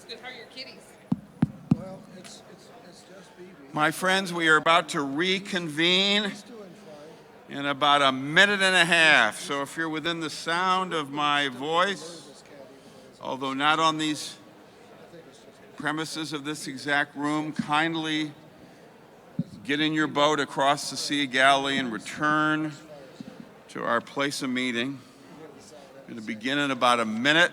good. How are your kitties? Well, it's just BB. My friends, we are about to reconvene He's doing fine. in about a minute and a half. So if you're within the sound of my voice, This cat, although not on these premises of this exact room, kindly get in your boat across the Sea of Galilee and return to our place of meeting. We're going to begin in about a minute.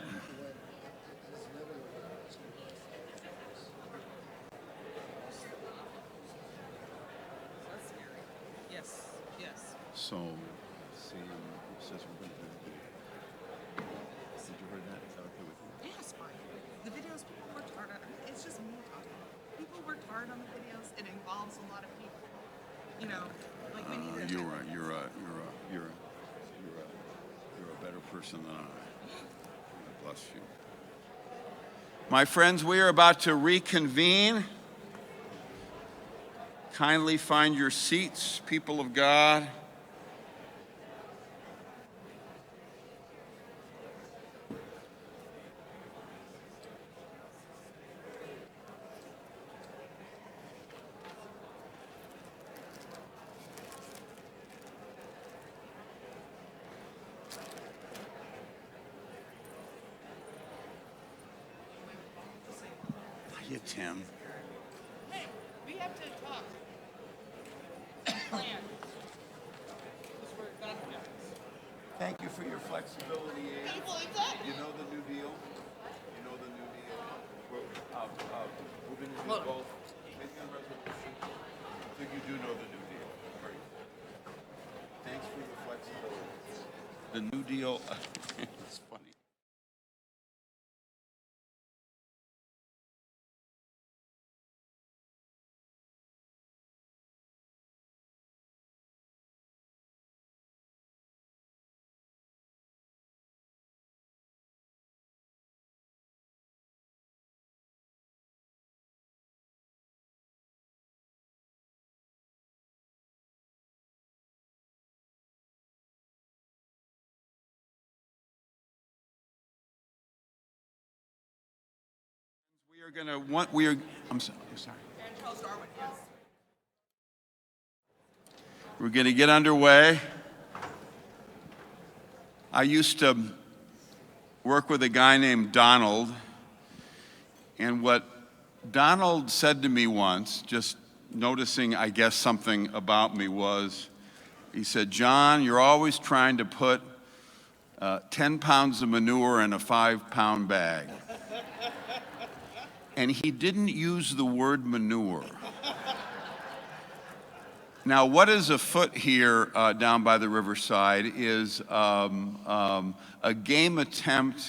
Yes, yes. So, Sam says we're going to do. Did you hear that? Is that okay with you? Yeah, it's fine. The videos, people worked hard on it. It's just me talking. People worked hard on the videos. It involves a lot of people. You know, like we need to. You're a better person than I. Bless you. My friends, we are about to reconvene. Kindly find your seats, people of God. Hiya, Tim. Hey, we have to talk. Plan. This is where it done happens. Thank you for your flexibility, Abe. People, it's up. You know the new deal? You know the new deal? We're going to do Look. both. Making a resolution. So you do know the new deal. Great. Thanks for your flexibility. The new deal, it's funny. I'm sorry. And Charles Darwin, yes. We're going to get underway. I used to work with a guy named Donald, and what Donald said to me once, just noticing, I guess, something about me was, he said, "John, you're always trying to put 10 pounds of manure in a 5-pound bag." And he didn't use the word manure. Now, what is afoot here down by the riverside is a game attempt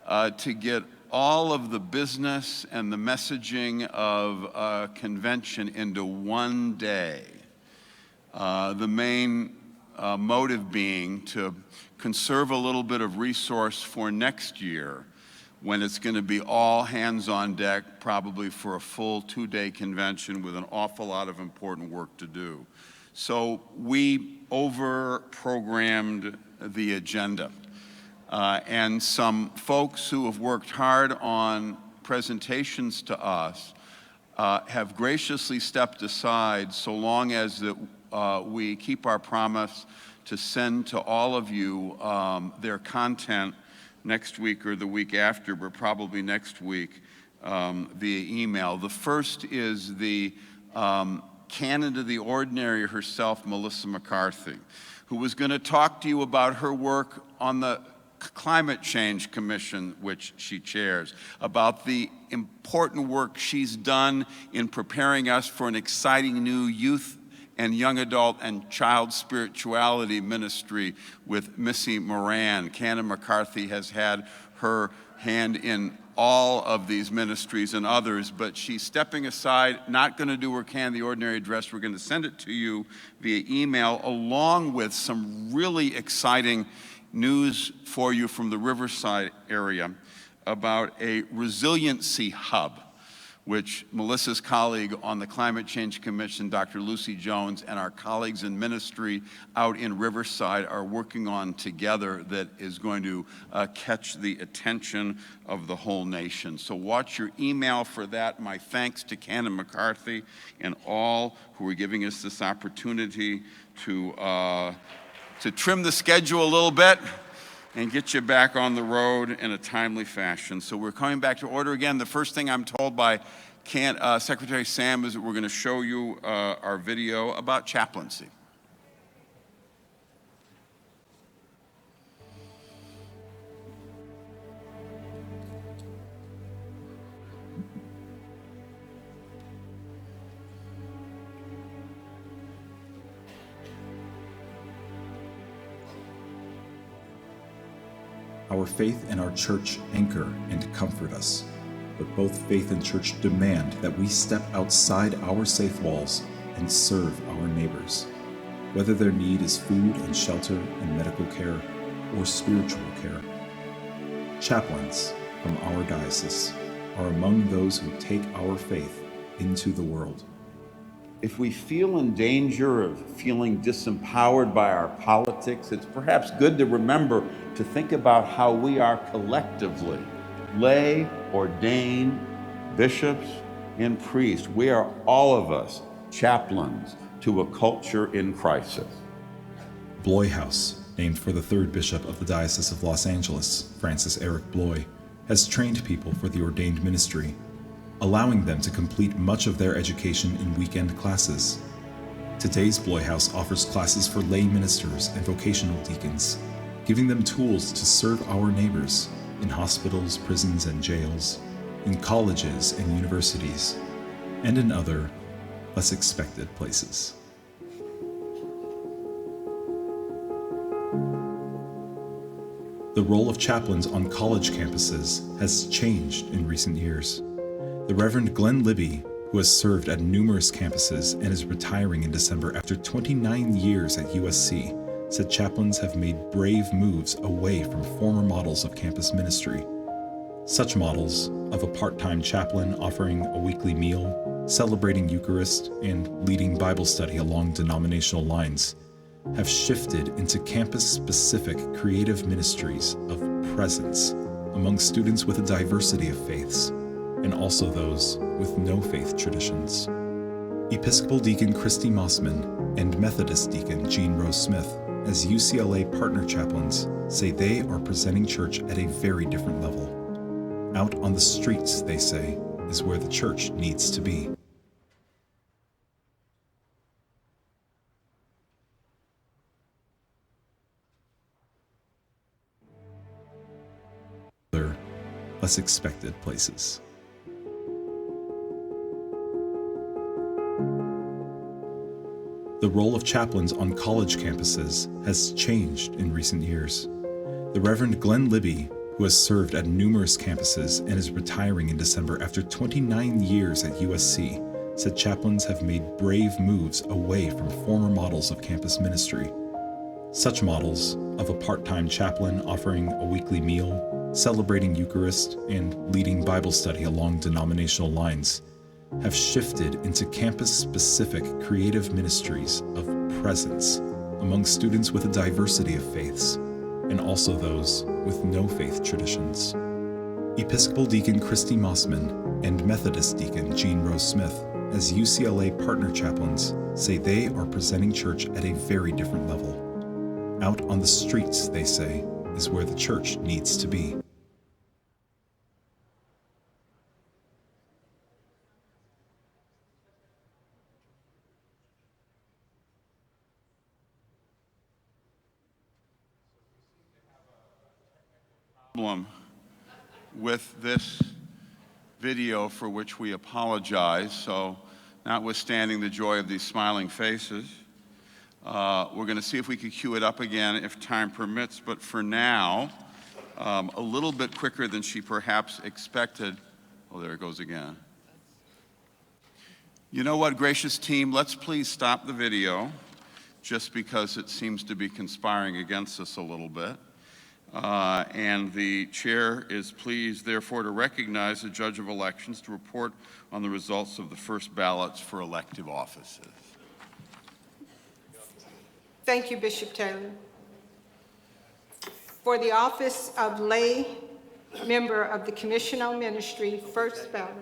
to get all of the business and the messaging of a convention into one day. The main motive being to conserve a little bit of resource for next year, when it's going to be all hands on deck, probably for a full 2-day convention with an awful lot of important work to do. So we over-programmed the agenda. And some folks who have worked hard on presentations to us have graciously stepped aside so long as that we keep our promise to send to all of you their content next week or the week after, but probably next week via email. The first is the canon of the ordinary herself, Melissa McCarthy, who was going to talk to you about her work on the Climate Change Commission, which she chairs, about the important work she's done in preparing us for an exciting new youth and young adult and child spirituality ministry with Missy Moran. Canon McCarthy has had her hand in all of these ministries and others, but she's stepping aside, not going to do her Canon of the Ordinary address. We're going to send it to you via email, along with some really exciting news for you from the Riverside area about a resiliency hub, which Melissa's colleague on the Climate Change Commission, Dr. Lucy Jones, and our colleagues in ministry out in Riverside are working on together, that is going to catch the attention of the whole nation. So watch your email for that. My thanks to Canon McCarthy and all who are giving us this opportunity to trim the schedule a little bit and get you back on the road in a timely fashion. So we're coming back to order again. The first thing I'm told by Secretary Sam is that we're going to show you our video about chaplaincy. Our faith and our church anchor and comfort us, but both faith and church demand that we step outside our safe walls and serve our neighbors, whether their need is food and shelter and medical care or spiritual care. Chaplains from our diocese are among those who take our faith into the world. If we feel in danger of feeling disempowered by our politics, it's perhaps good to remember to think about how we are collectively, lay, ordained, bishops, and priests. We are all of us chaplains to a culture in crisis. Bloy House, named for the third bishop of the Diocese of Los Angeles, Francis Eric Bloy, has trained people for the ordained ministry, allowing them to complete much of their education in weekend classes. Today's Bloy House offers classes for lay ministers and vocational deacons, giving them tools to serve our neighbors in hospitals, prisons, and jails, in colleges and universities, and in other, less expected places. The role of chaplains on college campuses has changed in recent years. The Reverend Glenn Libby, who has served at numerous campuses and is retiring in December after 29 years at USC, said chaplains have made brave moves away from former models of campus ministry. Such models of a part-time chaplain offering a weekly meal, celebrating Eucharist, and leading Bible study along denominational lines have shifted into campus-specific creative ministries of presence among students with a diversity of faiths, and also those with no faith traditions. Episcopal Deacon Christy Mossman and Methodist Deacon Jean Rose Smith, as UCLA partner chaplains, say they are presenting church at a very different level. Out on the streets, they say, is where the church needs to be. Other, less expected places. The role of chaplains on college campuses has changed in recent years. The Reverend Glenn Libby, who has served at numerous campuses and is retiring in December after 29 years at USC, said chaplains have made brave moves away from former models of campus ministry. Such models of a part-time chaplain offering a weekly meal, celebrating Eucharist, and leading Bible study along denominational lines have shifted into campus-specific creative ministries of presence among students with a diversity of faiths, and also those with no faith traditions. Episcopal Deacon Christy Mossman and Methodist Deacon Jean Rose Smith, as UCLA partner chaplains, say they are presenting church at a very different level. Out on the streets, they say, is where the church needs to be. Problem with this video, for which we apologize. So, notwithstanding the joy of these smiling faces, we're going to see if we can cue it up again if time permits. But for now, a little bit quicker than she perhaps expected. Oh, there it goes again. You know what, gracious team? Let's please stop the video, just because it seems to be conspiring against us a little bit. And the chair is pleased, therefore, to recognize the judge of elections to report on the results of the first ballots for elective offices. Thank you, Bishop Taylor. For the office of lay member of the Commission on Ministry, first ballot.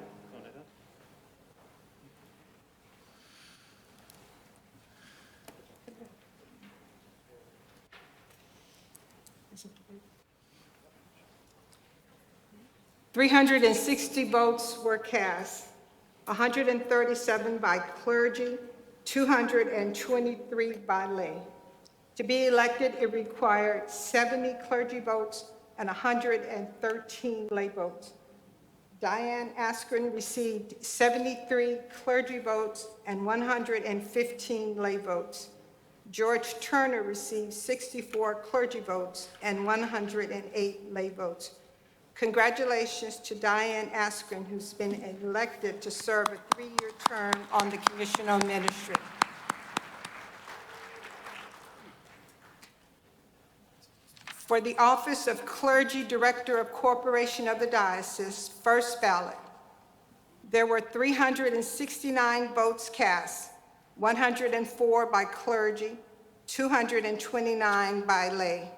$360 votes were cast, 137 by clergy, 223 by lay. To be elected, it required 70 clergy votes and 113 lay votes. Diane Askren received 73 clergy votes and 115 lay votes. George Turner received 64 clergy votes and 108 lay votes. Congratulations to Diane Askren, who's been elected to serve a 3-year term on the Commission on Ministry. For the office of Clergy Director of Corporation of the Diocese, first ballot, there were 369 votes cast, 104 by clergy, 229 by lay.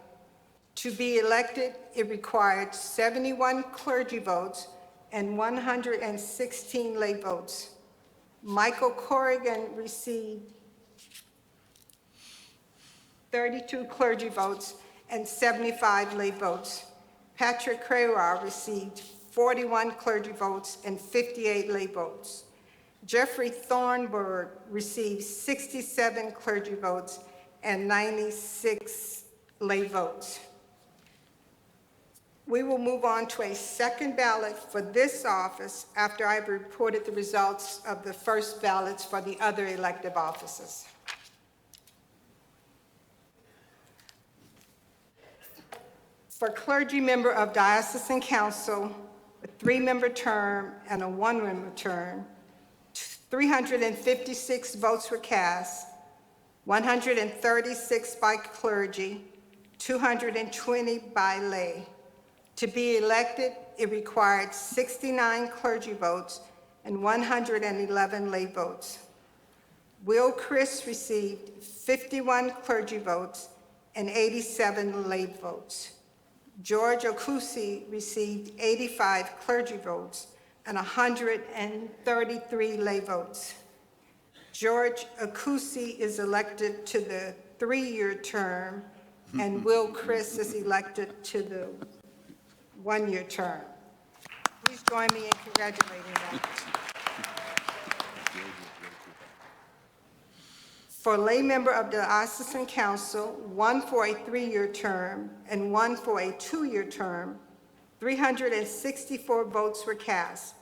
To be elected, it required 71 clergy votes and 116 lay votes. Michael Corrigan received 32 clergy votes and 75 lay votes. Patrick Crayrow received 41 clergy votes and 58 lay votes. Jeffrey Thornburg received 67 clergy votes and 96 lay votes. We will move on to a second ballot for this office after I've reported the results of the first ballots for the other elective offices. For clergy member of Diocesan Council, a 3-member term and a 1-member term, 356 votes were cast, 136 by clergy, 220 by lay. To be elected, it required 69 clergy votes and 111 lay votes. Will Chris received 51 clergy votes and 87 lay votes. George Okusi received 85 clergy votes and 133 lay votes. George Okusi is elected to the 3-year term, and Will Chris is elected to the 1-year term. Please join me in congratulating them. For lay member of the Diocesan Council, 1 for a 3-year term and 1 for a 2-year term, 364 votes were cast,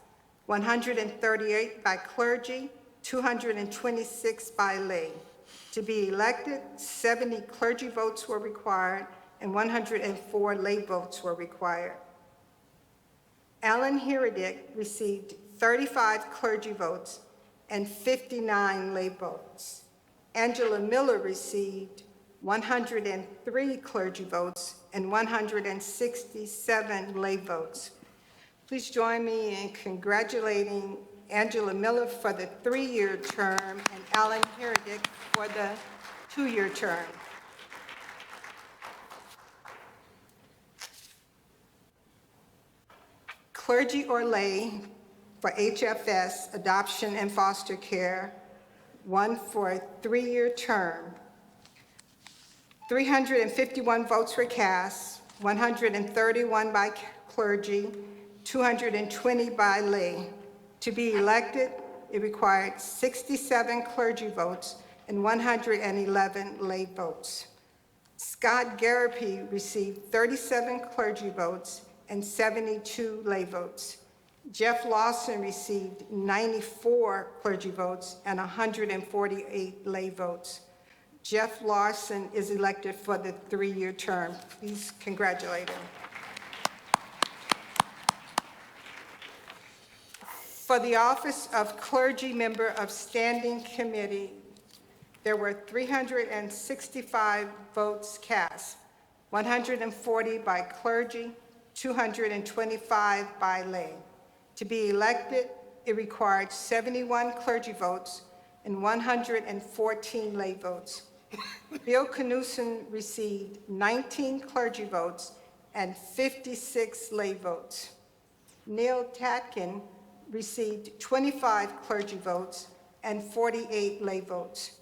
138 by clergy, 226 by lay. To be elected, 70 clergy votes were required and 104 lay votes were required. Alan Heredick received 35 clergy votes and 59 lay votes. Angela Miller received 103 clergy votes and 167 lay votes. Please join me in congratulating Angela Miller for the 3-year term and Alan Heredick for the 2-year term. Clergy or lay for HFS, adoption and foster care, 1 for a 3-year term. 351 votes were cast, 131 by clergy, 220 by lay. To be elected, it required 67 clergy votes and 111 lay votes. Scott Garapi received 37 clergy votes and 72 lay votes. Jeff Lawson received 94 clergy votes and 148 lay votes. Jeff Lawson is elected for the 3-year term. Please congratulate him. For the office of clergy member of standing committee, there were 365 votes cast, 140 by clergy, 225 by lay. To be elected, it required 71 clergy votes and 114 lay votes. Bill Knudsen received 19 clergy votes and 56 lay votes. Neil Tatkin received 25 clergy votes and 48 lay votes.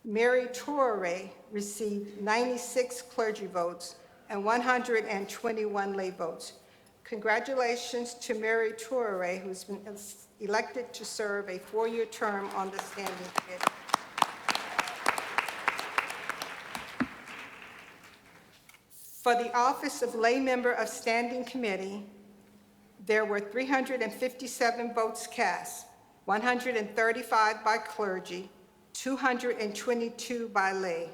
Mary Toure received 96 clergy votes and 121 lay votes. Congratulations to Mary Toure, who's been elected to serve a 4-year term on the standing committee. For the office of lay member of standing committee, there were 357 votes cast, 135 by clergy, 222 by lay.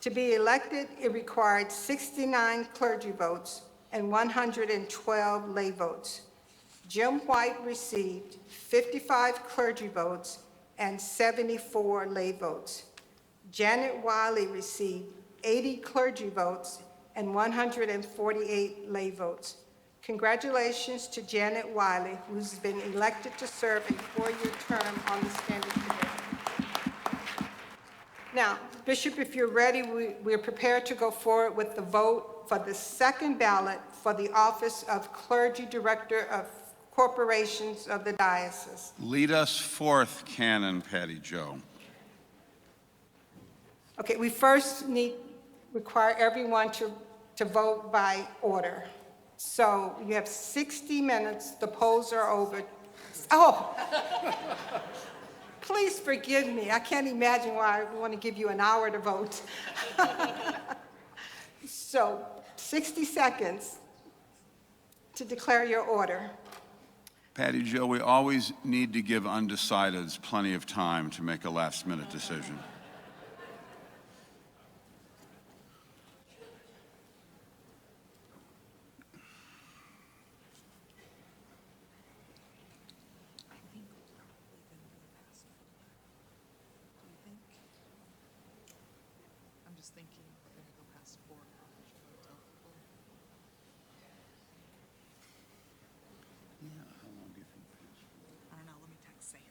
To be elected, it required 69 clergy votes and 112 lay votes. Jim White received 55 clergy votes and 74 lay votes. Janet Wiley received 80 clergy votes and 148 lay votes. Congratulations to Janet Wiley, who's been elected to serve a 4-year term on the standing committee. Now, Bishop, if you're ready, we're prepared to go forward with the vote for the second ballot for the office of Clergy Director of Corporations of the Diocese. Lead us forth, Canon Patty Jo. Okay, we first require everyone to vote by order. So you have 60 minutes, the polls are over. Oh, please forgive me. I can't imagine why I want to give you an hour to vote. So 60 seconds to declare your order. Patty Jo, we always need to give undecideds plenty of time to make a last-minute decision. I'm just thinking we're gonna go past 4 o'clock. Yeah, how long do you think? I don't know, let me text Sam.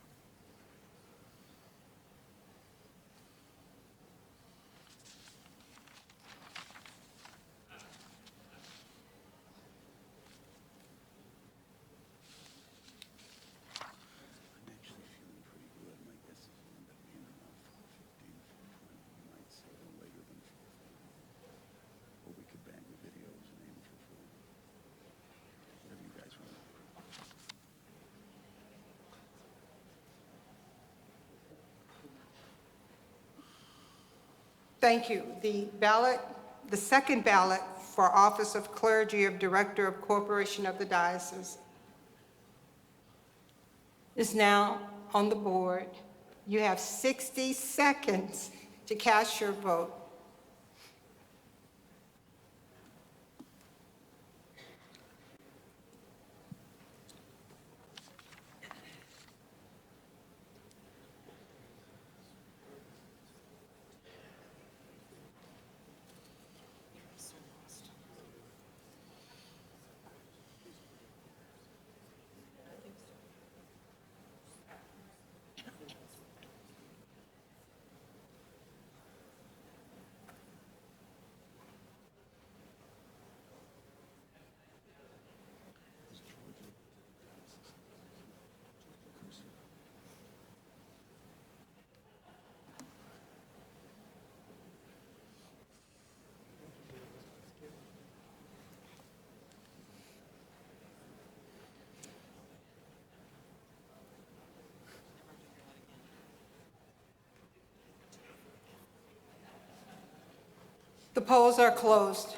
I'm actually feeling pretty good. My guess is we'll end up being around 4:15, 4:20. We might say no later than 4:30. Or we could bang the videos and aim for 4. Whatever you guys want. Thank you. The second ballot for office of Clergy of Director of Corporation of the Diocese is now on the board. You have 60 seconds to cast your vote. The polls are closed.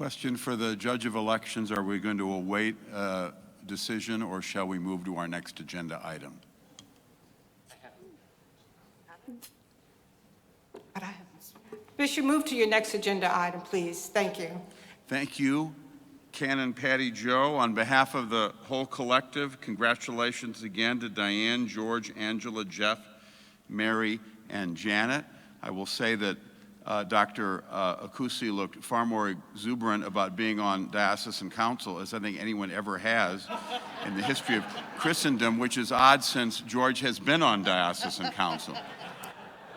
Question for the Judge of Elections. Are we going to await a decision, or shall we move to our next agenda item? Bishop, move to your next agenda item, please. Thank you. Thank you, Canon Patty Jo. On behalf of the whole collective, congratulations again to Diane, George, Angela, Jeff, Mary, and Janet. I will say that Dr. Akusi looked far more exuberant about being on Diocesan Council as I think anyone ever has in the history of Christendom, which is odd since George has been on Diocesan Council.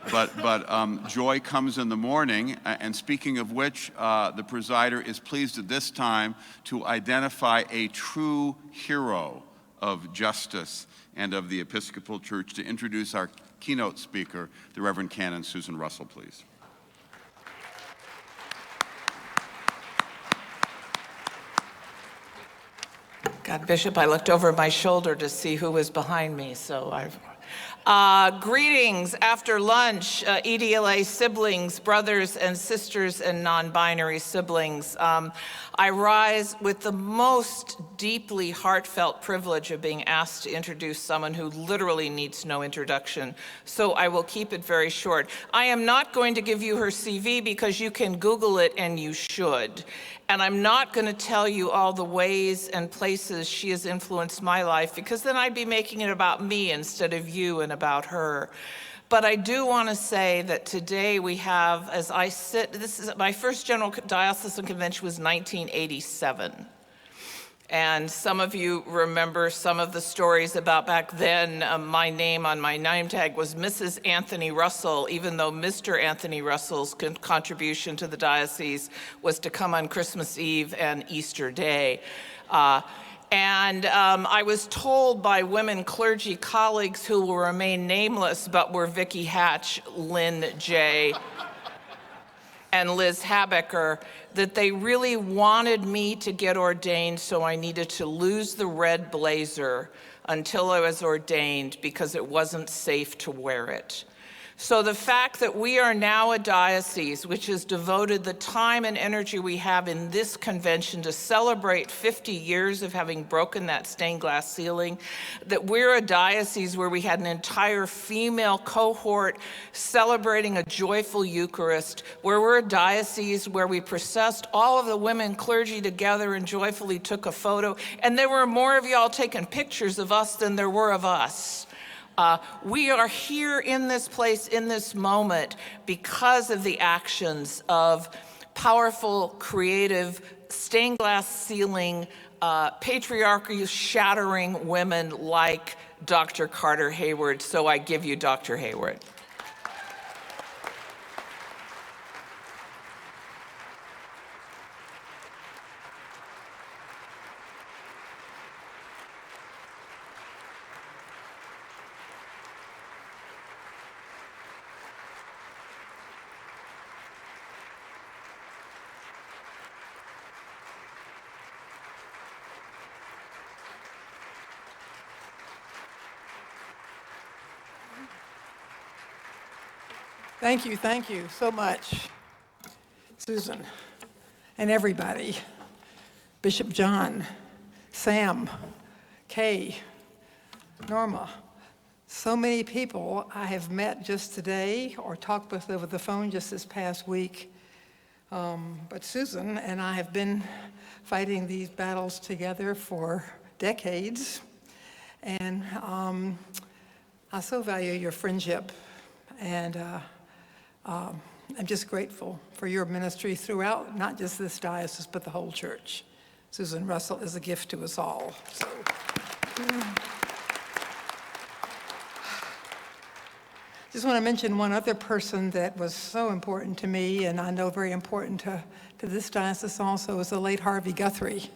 But joy comes in the morning, and speaking of which, the presider is pleased at this time to identify a true hero of justice and of the Episcopal Church, to introduce our keynote speaker, the Reverend Canon Susan Russell, please. God, Bishop, I looked over my shoulder to see who was behind me, so I've... greetings after lunch, EDLA siblings, brothers and sisters and non-binary siblings. I rise with the most deeply heartfelt privilege of being asked to introduce someone who literally needs no introduction, so I will keep it very short. I am not going to give you her CV because you can Google it, and you should. And I'm not going to tell you all the ways and places she has influenced my life, because then I'd be making it about me instead of you and about her. But I do want to say that today we have, as I sit, this is my first General Diocesan Convention was 1987. And some of you remember some of the stories about back then. My name on my name tag was Mrs. Anthony Russell, even though Mr. Anthony Russell's contribution to the diocese was to come on Christmas Eve and Easter Day. I was told by women clergy colleagues who will remain nameless but were Vicki Hatch, Lynn J., and Liz Habecker, that they really wanted me to get ordained, so I needed to lose the red blazer until I was ordained because it wasn't safe to wear it. So the fact that we are now a diocese which has devoted the time and energy we have in this convention to celebrate 50 years of having broken that stained glass ceiling, that we're a diocese where we had an entire female cohort celebrating a joyful Eucharist, where we're a diocese where we processed all of the women clergy together and joyfully took a photo, and there were more of y'all taking pictures of us than there were of us. We are here in this place, in this moment, because of the actions of powerful, creative, stained glass ceiling, patriarchy shattering women like Dr. Carter Heyward. So I give you Dr. Heyward. Thank you so much, Susan, and everybody. Bishop John, Sam, Kay, Norma. So many people I have met just today or talked with over the phone just this past week. But Susan and I have been fighting these battles together for decades. And I so value your friendship, and I'm just grateful for your ministry throughout, not just this diocese, but the whole church. Susan Russell is a gift to us all. So, just want to mention one other person that was so important to me, and I know very important to this diocese also, is the late Harvey Guthrie.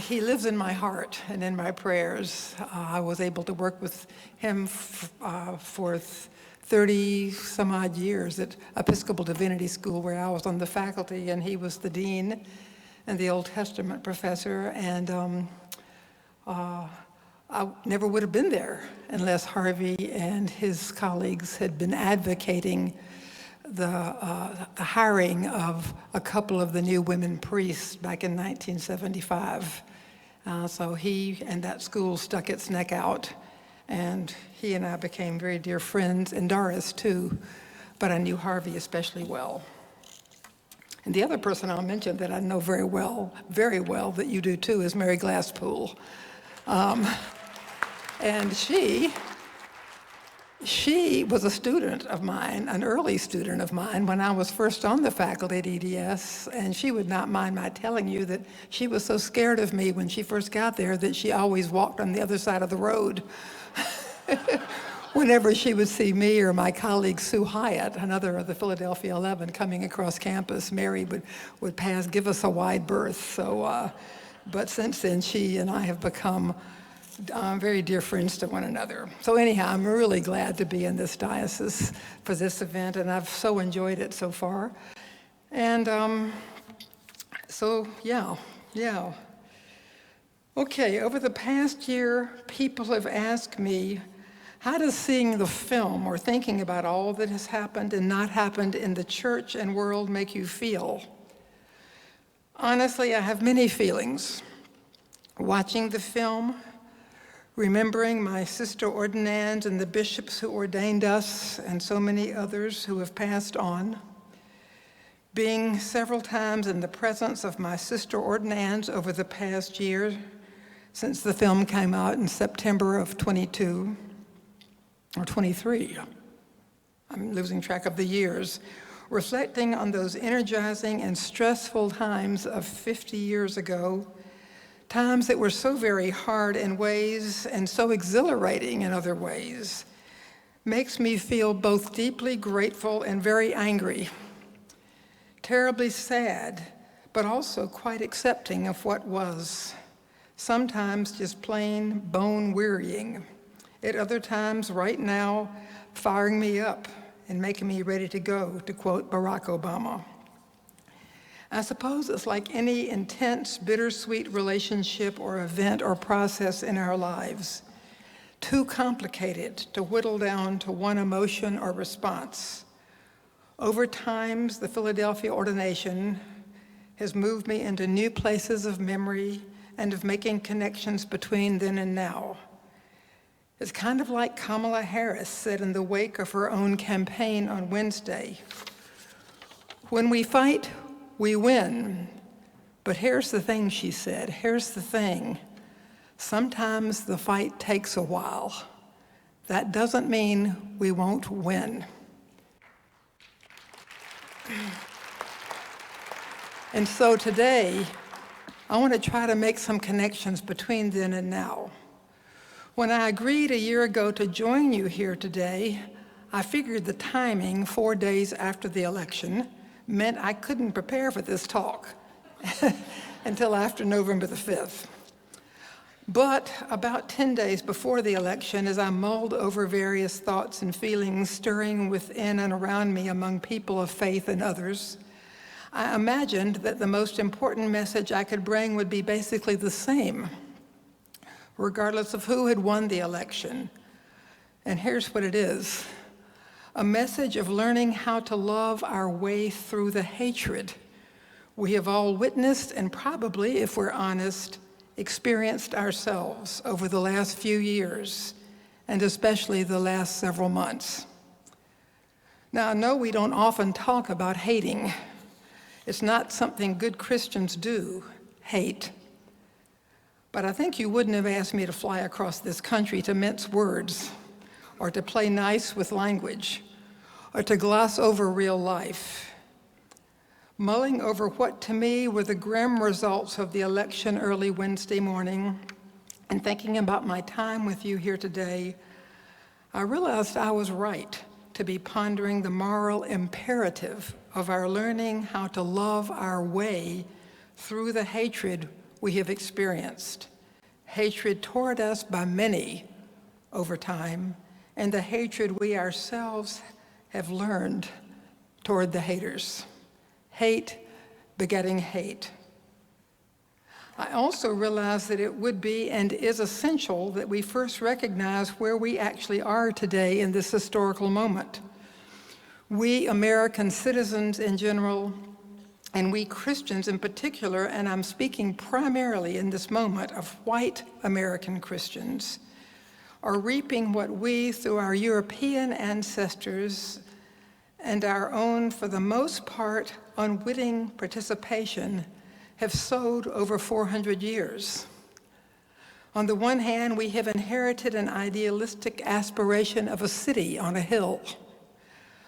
He lives in my heart and in my prayers. I was able to work with him for 30 some odd years at Episcopal Divinity School, where I was on the faculty, and he was the dean and the Old Testament professor. And I never would have been there unless Harvey and his colleagues had been advocating the hiring of a couple of the new women priests back in 1975. So he and that school stuck its neck out, and he and I became very dear friends, and Doris too, but I knew Harvey especially well. And the other person I'll mention that I know very well, that you do too, is Mary Glasspool. And she was a student of mine, an early student of mine, when I was first on the faculty at EDS, and she would not mind my telling you that she was so scared of me when she first got there that she always walked on the other side of the road. Whenever she would see me or my colleague Sue Hyatt, another of the Philadelphia 11, coming across campus, Mary would give us a wide berth. So, but since then, she and I have become very dear friends to one another. So anyhow, I'm really glad to be in this diocese for this event, and I've so enjoyed it so far. And so, yeah. Okay, over the past year, people have asked me, how does seeing the film or thinking about all that has happened and not happened in the church and world make you feel? Honestly, I have many feelings. Watching the film, remembering my sister ordinands and the bishops who ordained us and so many others who have passed on, being several times in the presence of my sister ordinands over the past year since the film came out in September of 22 or 23. I'm losing track of the years. Reflecting on those energizing and stressful times of 50 years ago, times that were so very hard in ways and so exhilarating in other ways, makes me feel both deeply grateful and very angry, terribly sad, but also quite accepting of what was, sometimes just plain bone-wearying, at other times, right now, firing me up and making me ready to go, to quote Barack Obama. I suppose it's like any intense, bittersweet relationship or event or process in our lives, too complicated to whittle down to one emotion or response. Over time, the Philadelphia ordination has moved me into new places of memory and of making connections between then and now. It's kind of like Kamala Harris said in the wake of her own campaign on Wednesday. When we fight, we win. But here's the thing, she said, here's the thing. Sometimes the fight takes a while. That doesn't mean we won't win. And so today, I want to try to make some connections between then and now. When I agreed a year ago to join you here today, I figured the timing, 4 days after the election, meant I couldn't prepare for this talk until after November the 5th. But about 10 days before the election, as I mulled over various thoughts and feelings stirring within and around me among people of faith and others, I imagined that the most important message I could bring would be basically the same, regardless of who had won the election. And here's what it is: a message of learning how to love our way through the hatred we have all witnessed and probably, if we're honest, experienced ourselves over the last few years, and especially the last several months. Now, I know we don't often talk about hating. It's not something good Christians do, hate. But I think you wouldn't have asked me to fly across this country to mince words, or to play nice with language, or to gloss over real life. Mulling over what to me were the grim results of the election early Wednesday morning, and thinking about my time with you here today, I realized I was right to be pondering the moral imperative of our learning how to love our way through the hatred we have experienced. Hatred toward us by many over time, and the hatred we ourselves have learned toward the haters. Hate begetting hate. I also realize that it would be and is essential that we first recognize where we actually are today in this historical moment. We American citizens in general, and we Christians in particular, and I'm speaking primarily in this moment of white American Christians, are reaping what we, through our European ancestors and our own, for the most part, unwitting participation, have sowed over 400 years. On the one hand, we have inherited an idealistic aspiration of a city on a hill,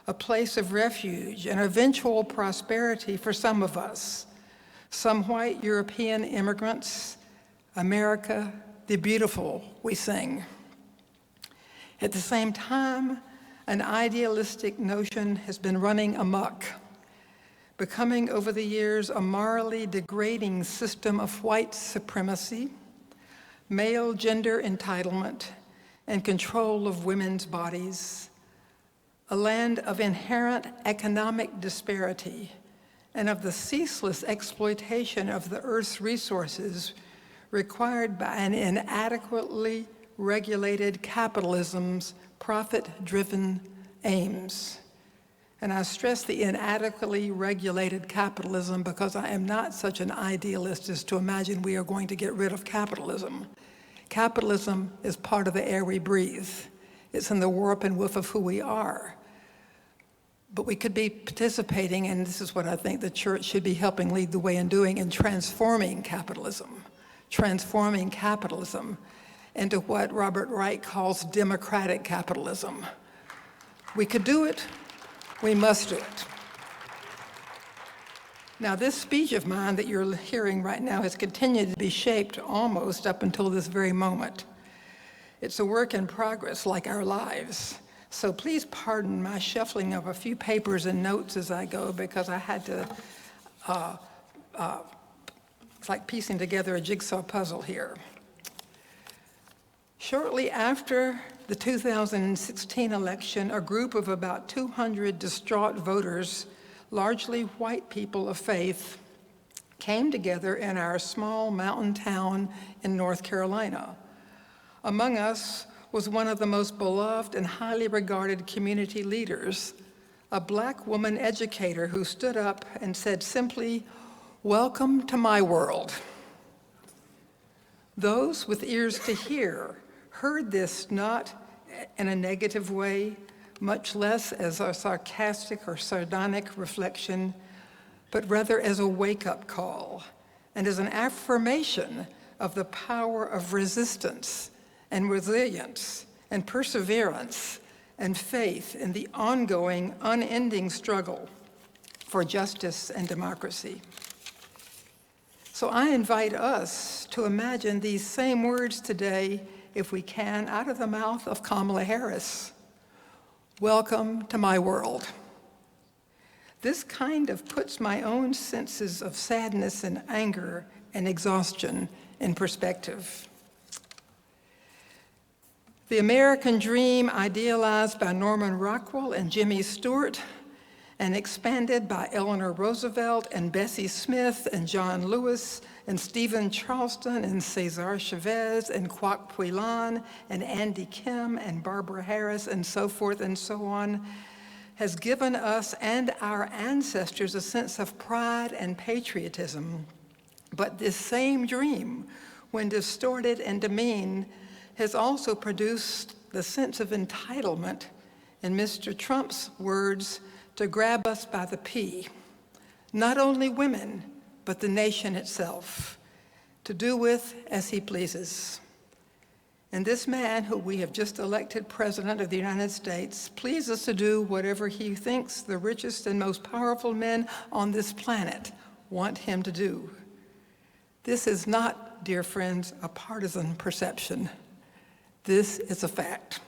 a place of refuge and eventual prosperity for some of us, some white European immigrants, America, the beautiful, we sing. At the same time, an idealistic notion has been running amok, becoming over the years a morally degrading system of white supremacy, male gender entitlement, and control of women's bodies, a land of inherent economic disparity and of the ceaseless exploitation of the Earth's resources required by an inadequately regulated capitalism's profit-driven aims. And I stress the inadequately regulated capitalism because I am not such an idealist as to imagine we are going to get rid of capitalism. Capitalism is part of the air we breathe. It's in the warp and woof of who we are. But we could be participating, and this is what I think the church should be helping lead the way in doing, in transforming capitalism into what Robert Wright calls democratic capitalism. We could do it, we must do it. Now, this speech of mine that you're hearing right now has continued to be shaped almost up until this very moment. It's a work in progress, like our lives. So please pardon my shuffling of a few papers and notes as I go, because I had to, it's like piecing together a jigsaw puzzle here. Shortly after the 2016 election, a group of about 200 distraught voters, largely white people of faith, came together in our small mountain town in North Carolina. Among us was one of the most beloved and highly regarded community leaders, a Black woman educator who stood up and said simply, "Welcome to my world." Those with ears to hear heard this not in a negative way, much less as a sarcastic or sardonic reflection, but rather as a wake-up call and as an affirmation of the power of resistance and resilience and perseverance and faith in the ongoing, unending struggle for justice and democracy. So I invite us to imagine these same words today, if we can, out of the mouth of Kamala Harris. Welcome to my world. This kind of puts my own senses of sadness and anger and exhaustion in perspective. The American dream, idealized by Norman Rockwell and Jimmy Stewart, and expanded by Eleanor Roosevelt and Bessie Smith and John Lewis and Stephen Charleston and Cesar Chavez and Kwok Pui-Lan and Andy Kim and Barbara Harris and so forth and so on, has given us and our ancestors a sense of pride and patriotism. But this same dream, when distorted and demeaned, has also produced the sense of entitlement, in Mr. Trump's words, to grab us by the pee, not only women, but the nation itself, to do with as he pleases. And this man, who we have just elected President of the United States, pleases to do whatever he thinks the richest and most powerful men on this planet want him to do. This is not, dear friends, a partisan perception. This is a fact.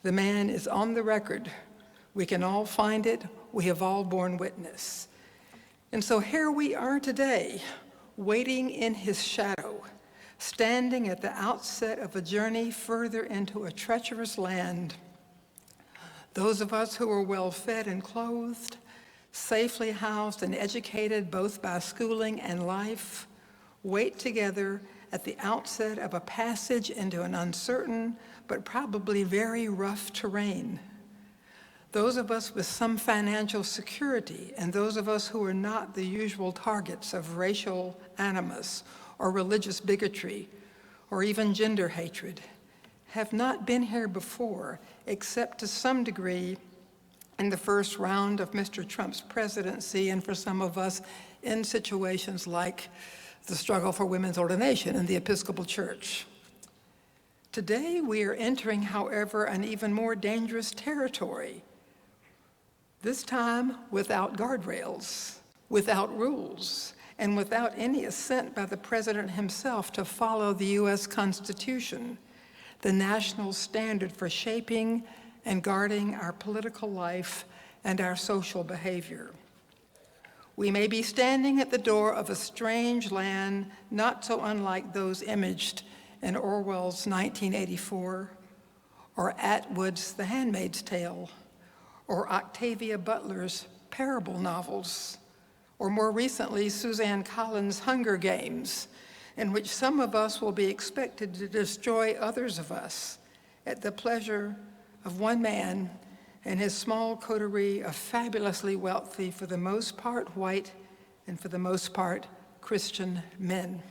The man is on the record. We can all find it. We have all borne witness. And so here we are today, waiting in his shadow, standing at the outset of a journey further into a treacherous land. Those of us who are well fed and clothed, safely housed and educated both by schooling and life, wait together at the outset of a passage into an uncertain but probably very rough terrain. those of us with some financial security, and those of us who are not the usual targets of racial animus or religious bigotry or even gender hatred, have not been here before, except to some degree in the first round of Mr. Trump's presidency, and for some of us in situations like the struggle for women's ordination in the Episcopal Church. Today, we are entering, however, an even more dangerous territory, this time without guardrails, without rules, and without any assent by the President himself to follow the U.S. Constitution, the national standard for shaping and guarding our political life and our social behavior. We may be standing at the door of a strange land not so unlike those imaged in Orwell's 1984, or Atwood's The Handmaid's Tale, or Octavia Butler's parable novels, or more recently, Suzanne Collins' Hunger Games, in which some of us will be expected to destroy others of us at the pleasure of one man and his small coterie of fabulously wealthy, for the most part white and for the most part Christian men.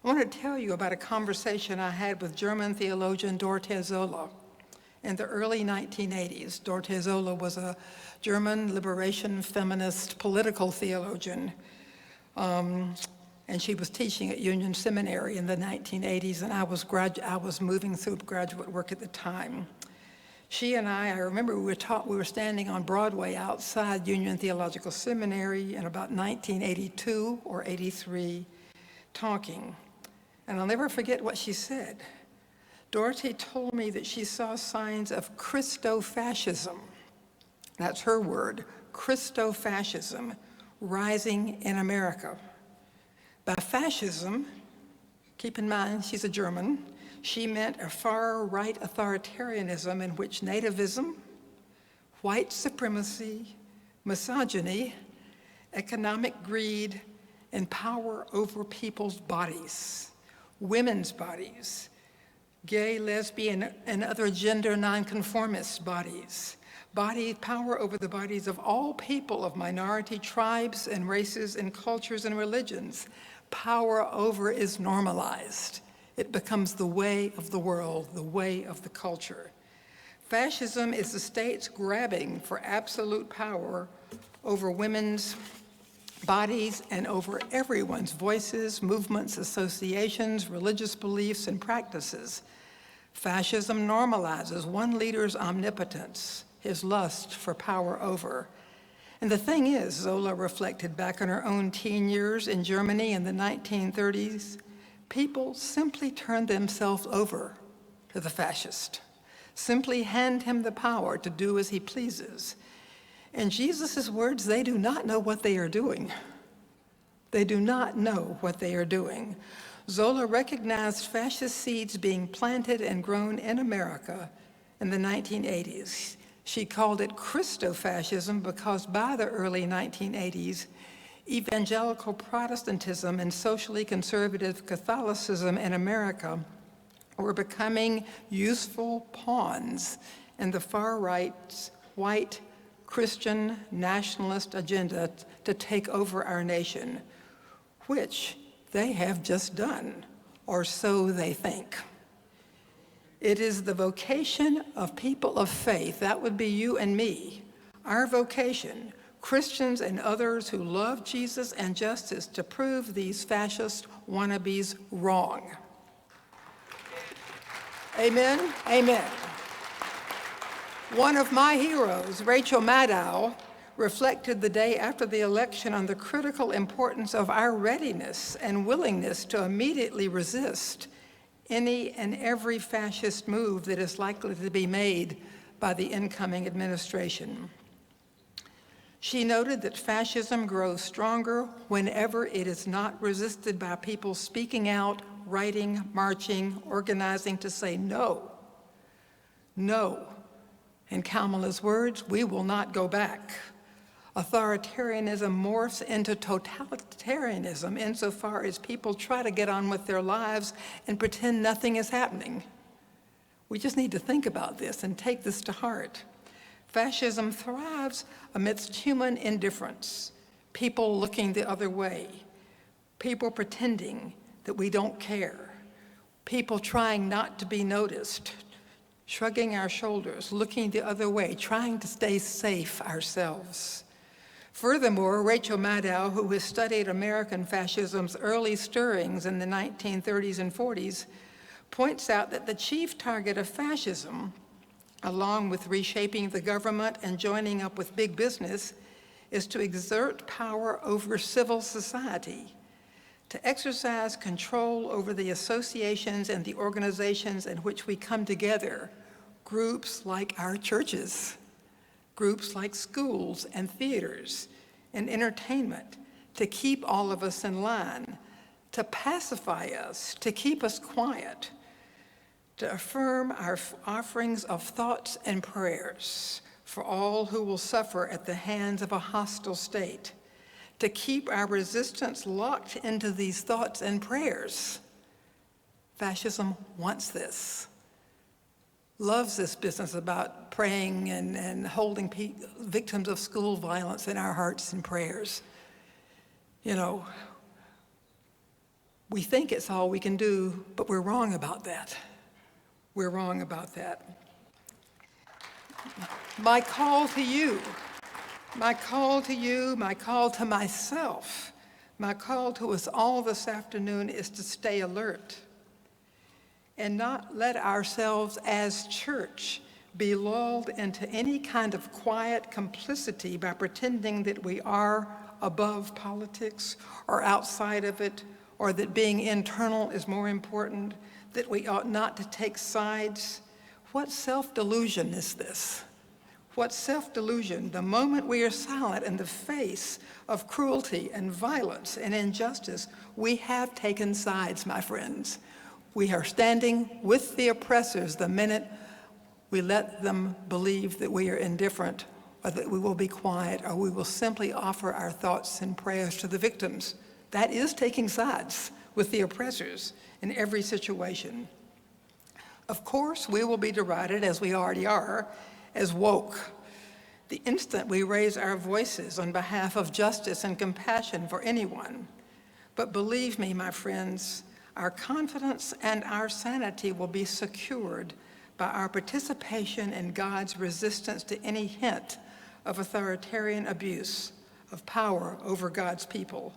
I want to tell you about a conversation I had with German theologian Dorothee Zola in the early 1980s. Dorothee Zola was a German liberation feminist political theologian, and she was teaching at Union Seminary in the 1980s, and I was moving through graduate work at the time. She and I remember we were standing on Broadway outside Union Theological Seminary in about 1982 or 83, talking. And I'll never forget what she said. Dorothy told me that she saw signs of Christofascism, that's her word, Christofascism, rising in America. By fascism, keep in mind she's a German, she meant a far-right authoritarianism in which nativism, white supremacy, misogyny, economic greed, and power over people's bodies, women's bodies, gay, lesbian, and other gender nonconformist bodies, power over the bodies of all people of minority tribes and races and cultures and religions. Power over is normalized. It becomes the way of the world, the way of the culture. Fascism is the state's grabbing for absolute power over women's bodies and over everyone's voices, movements, associations, religious beliefs, and practices. Fascism normalizes one leader's omnipotence, his lust for power over. And the thing is, Zola reflected back on her own teen years in Germany in the 1930s, people simply turned themselves over to the fascist, simply hand him the power to do as he pleases. In Jesus' words, they do not know what they are doing. They do not know what they are doing. Zola recognized fascist seeds being planted and grown in America in the 1980s. She called it Christofascism because by the early 1980s, evangelical Protestantism and socially conservative Catholicism in America were becoming useful pawns in the far-right's white Christian nationalist agenda to take over our nation, which they have just done, or so they think. It is the vocation of people of faith, that would be you and me, our vocation, Christians and others who love Jesus and justice, to prove these fascist wannabes wrong. Amen? Amen. One of my heroes, Rachel Maddow, reflected the day after the election on the critical importance of our readiness and willingness to immediately resist any and every fascist move that is likely to be made by the incoming administration. She noted that fascism grows stronger whenever it is not resisted by people speaking out, writing, marching, organizing to say no. No. In Kamala's words, we will not go back. Authoritarianism morphs into totalitarianism insofar as people try to get on with their lives and pretend nothing is happening. We just need to think about this and take this to heart. Fascism thrives amidst human indifference, people looking the other way, people pretending that we don't care, people trying not to be noticed, shrugging our shoulders, looking the other way, trying to stay safe ourselves. Furthermore, Rachel Maddow, who has studied American fascism's early stirrings in the 1930s and 40s, points out that the chief target of fascism, along with reshaping the government and joining up with big business, is to exert power over civil society, to exercise control over the associations and the organizations in which we come together, groups like our churches, groups like schools and theaters and entertainment, to keep all of us in line, to pacify us, to keep us quiet, to affirm our offerings of thoughts and prayers for all who will suffer at the hands of a hostile state, to keep our resistance locked into these thoughts and prayers. Fascism wants this, loves this business about praying and holding victims of school violence in our hearts and prayers. You know, we think it's all we can do, but we're wrong about that. We're wrong about that. My call to you, my call to you, my call to myself, my call to us all this afternoon is to stay alert and not let ourselves as church be lulled into any kind of quiet complicity by pretending that we are above politics or outside of it, or that being internal is more important, that we ought not to take sides. What self-delusion is this? What self-delusion? The moment we are silent in the face of cruelty and violence and injustice, we have taken sides, my friends. We are standing with the oppressors the minute we let them believe that we are indifferent, or that we will be quiet, or we will simply offer our thoughts and prayers to the victims. That is taking sides with the oppressors in every situation. Of course, we will be derided, as we already are, as woke the instant we raise our voices on behalf of justice and compassion for anyone. But believe me, my friends, our confidence and our sanity will be secured by our participation in God's resistance to any hint of authoritarian abuse of power over God's people.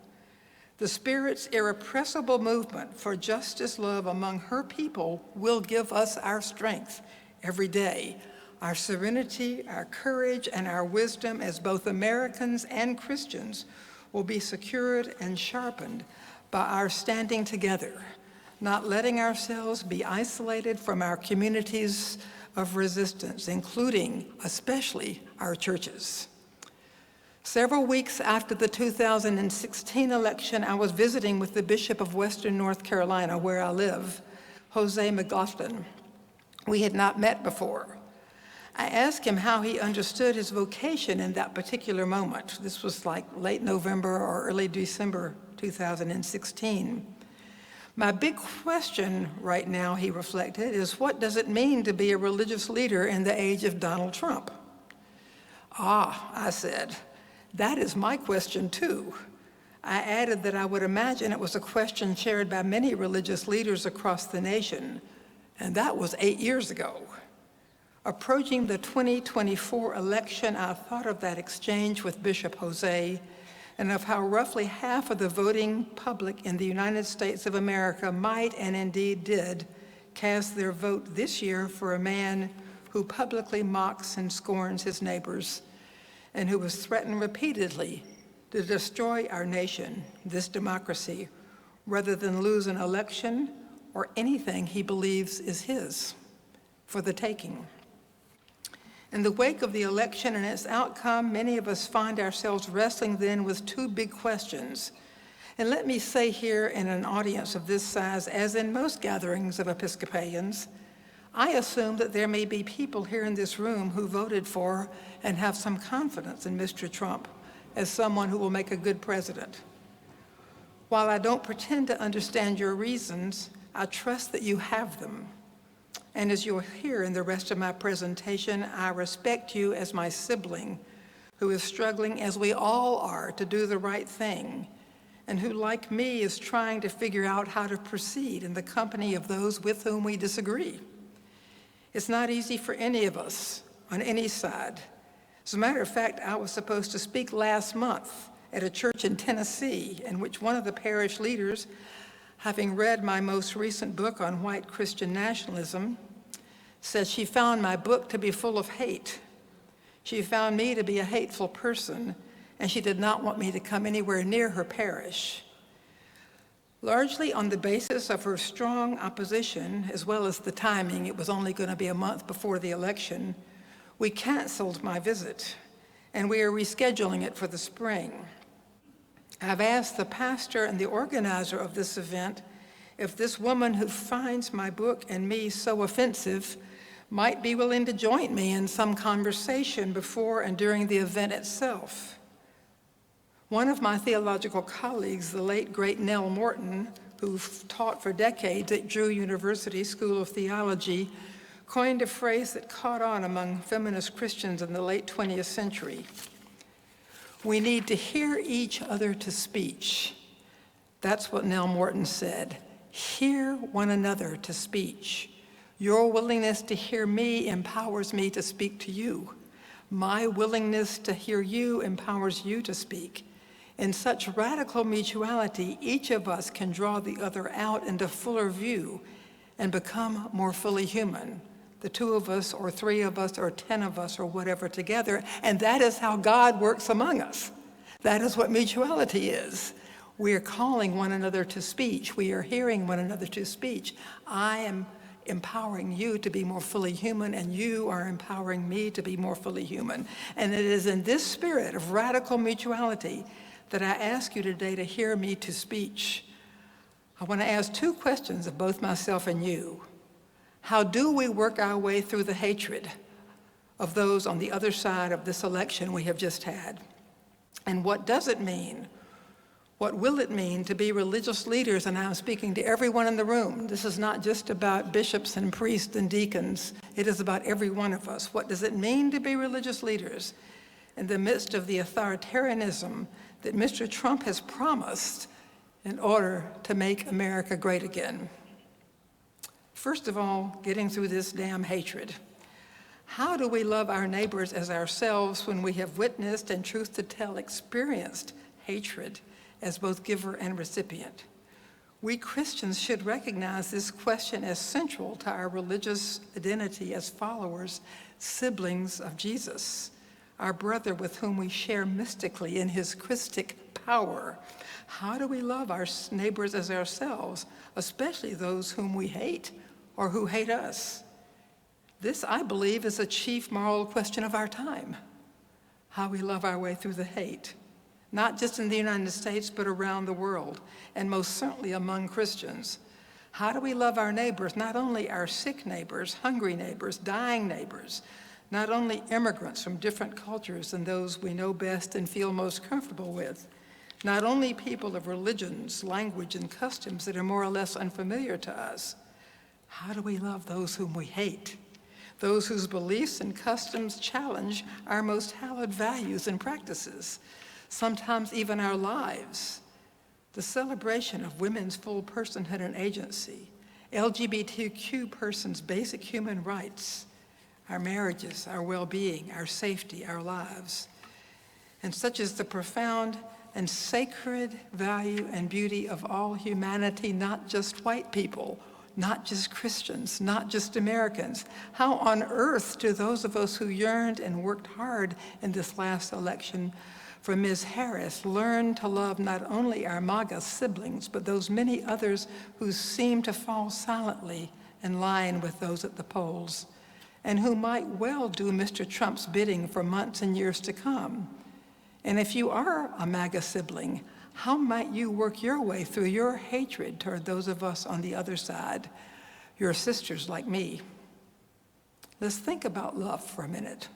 The Spirit's irrepressible movement for justice, love among her people will give us our strength every day, our serenity, our courage, and our wisdom as both Americans and Christians will be secured and sharpened by our standing together, not letting ourselves be isolated from our communities of resistance, including, especially, our churches. Several weeks after the 2016 election, I was visiting with the Bishop of Western North Carolina, where I live, Jose McLaughlin. We had not met before. I asked him how he understood his vocation in that particular moment. This was like late November or early December 2016. My big question right now, he reflected, is what does it mean to be a religious leader in the age of Donald Trump? Ah, I said, that is my question too. I added that I would imagine it was a question shared by many religious leaders across the nation, and that was 8 years ago. Approaching the 2024 election, I thought of that exchange with Bishop Jose and of how roughly half of the voting public in the United States of America might and indeed did cast their vote this year for a man who publicly mocks and scorns his neighbors and who was threatened repeatedly to destroy our nation, this democracy, rather than lose an election or anything he believes is his for the taking. In the wake of the election and its outcome, many of us find ourselves wrestling then with two big questions. And let me say here in an audience of this size, as in most gatherings of Episcopalians, I assume that there may be people here in this room who voted for and have some confidence in Mr. Trump as someone who will make a good president. While I don't pretend to understand your reasons, I trust that you have them. And as you'll hear in the rest of my presentation, I respect you as my sibling who is struggling, as we all are, to do the right thing, and who, like me, is trying to figure out how to proceed in the company of those with whom we disagree. It's not easy for any of us on any side. As a matter of fact, I was supposed to speak last month at a church in Tennessee in which one of the parish leaders, having read my most recent book on white Christian nationalism, said she found my book to be full of hate. She found me to be a hateful person, and she did not want me to come anywhere near her parish. Largely on the basis of her strong opposition, as well as the timing, it was only going to be a month before the election, we canceled my visit, and we are rescheduling it for the spring. I've asked the pastor and the organizer of this event if this woman who finds my book and me so offensive might be willing to join me in some conversation before and during the event itself. One of my theological colleagues, the late great Nell Morton, who taught for decades at Drew University School of Theology, coined a phrase that caught on among feminist Christians in the late 20th century. We need to hear each other to speech. That's what Nell Morton said. Hear one another to speech. Your willingness to hear me empowers me to speak to you. My willingness to hear you empowers you to speak. In such radical mutuality, each of us can draw the other out into fuller view and become more fully human. The two of us, or three of us, or 10 of us, or whatever together, and that is how God works among us. That is what mutuality is. We are calling one another to speech. We are hearing one another to speech. I am empowering you to be more fully human, and you are empowering me to be more fully human. And it is in this spirit of radical mutuality that I ask you today to hear me to speech. I want to ask two questions of both myself and you. How do we work our way through the hatred of those on the other side of this election we have just had? And what does it mean? What will it mean to be religious leaders? And I'm speaking to everyone in the room. This is not just about bishops and priests and deacons. It is about every one of us. What does it mean to be religious leaders in the midst of the authoritarianism that Mr. Trump has promised in order to make America great again? First of all, getting through this damn hatred. How do we love our neighbors as ourselves when we have witnessed and, truth to tell, experienced hatred as both giver and recipient? We Christians should recognize this question as central to our religious identity as followers, siblings of Jesus, our brother with whom we share mystically in his Christic power. How do we love our neighbors as ourselves, especially those whom we hate or who hate us? This, I believe, is a chief moral question of our time, how we love our way through the hate, not just in the United States, but around the world, and most certainly among Christians. How do we love our neighbors, not only our sick neighbors, hungry neighbors, dying neighbors, not only immigrants from different cultures than those we know best and feel most comfortable with, not only people of religions, language, and customs that are more or less unfamiliar to us. How do we love those whom we hate? Those whose beliefs and customs challenge our most hallowed values and practices, sometimes even our lives. The celebration of women's full personhood and agency, LGBTQ persons' basic human rights, our marriages, our well-being, our safety, our lives. And such is the profound and sacred value and beauty of all humanity, not just white people, not just Christians, not just Americans. How on earth do those of us who yearned and worked hard in this last election for Ms. Harris learn to love not only our MAGA siblings, but those many others who seem to fall silently in line with those at the polls, and who might well do Mr. Trump's bidding for months and years to come? And if you are a MAGA sibling, how might you work your way through your hatred toward those of us on the other side, your sisters like me? Let's think about love for a minute.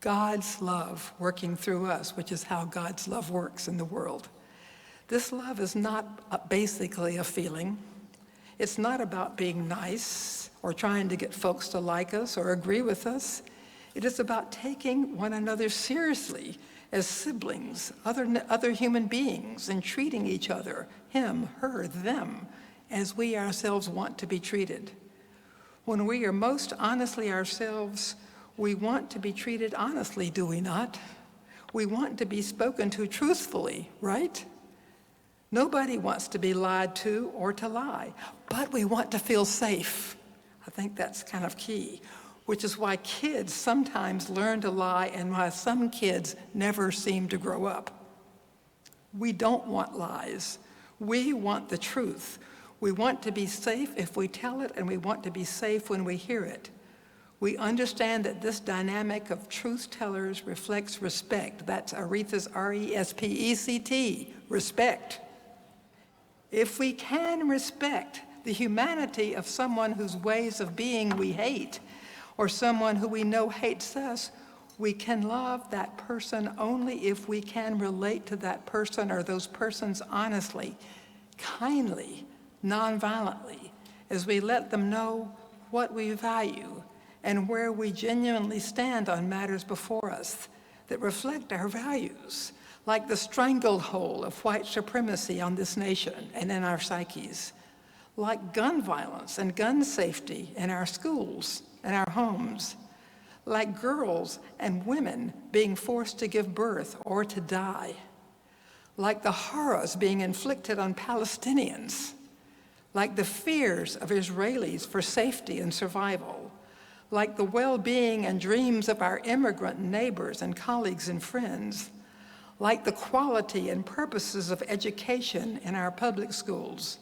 God's love working through us, which is how God's love works in the world. This love is not basically a feeling. It's not about being nice or trying to get folks to like us or agree with us. It is about taking one another seriously as siblings, other human beings, and treating each other, him, her, them, as we ourselves want to be treated. When we are most honestly ourselves, we want to be treated honestly, do we not? We want to be spoken to truthfully, right? Nobody wants to be lied to or to lie, but we want to feel safe. I think that's kind of key, which is why kids sometimes learn to lie and why some kids never seem to grow up. We don't want lies. We want the truth. We want to be safe if we tell it, and we want to be safe when we hear it. We understand that this dynamic of truth tellers reflects respect. That's Aretha's R-E-S-P-E-C-T, respect. If we can respect the humanity of someone whose ways of being we hate, or someone who we know hates us, we can love that person only if we can relate to that person or those persons honestly, kindly, nonviolently, as we let them know what we value and where we genuinely stand on matters before us that reflect our values, like the stranglehold of white supremacy on this nation and in our psyches, like gun violence and gun safety in our schools and our homes, like girls and women being forced to give birth or to die, like the horrors being inflicted on Palestinians, like the fears of Israelis for safety and survival, like the well-being and dreams of our immigrant neighbors and colleagues and friends, like the quality and purposes of education in our public schools,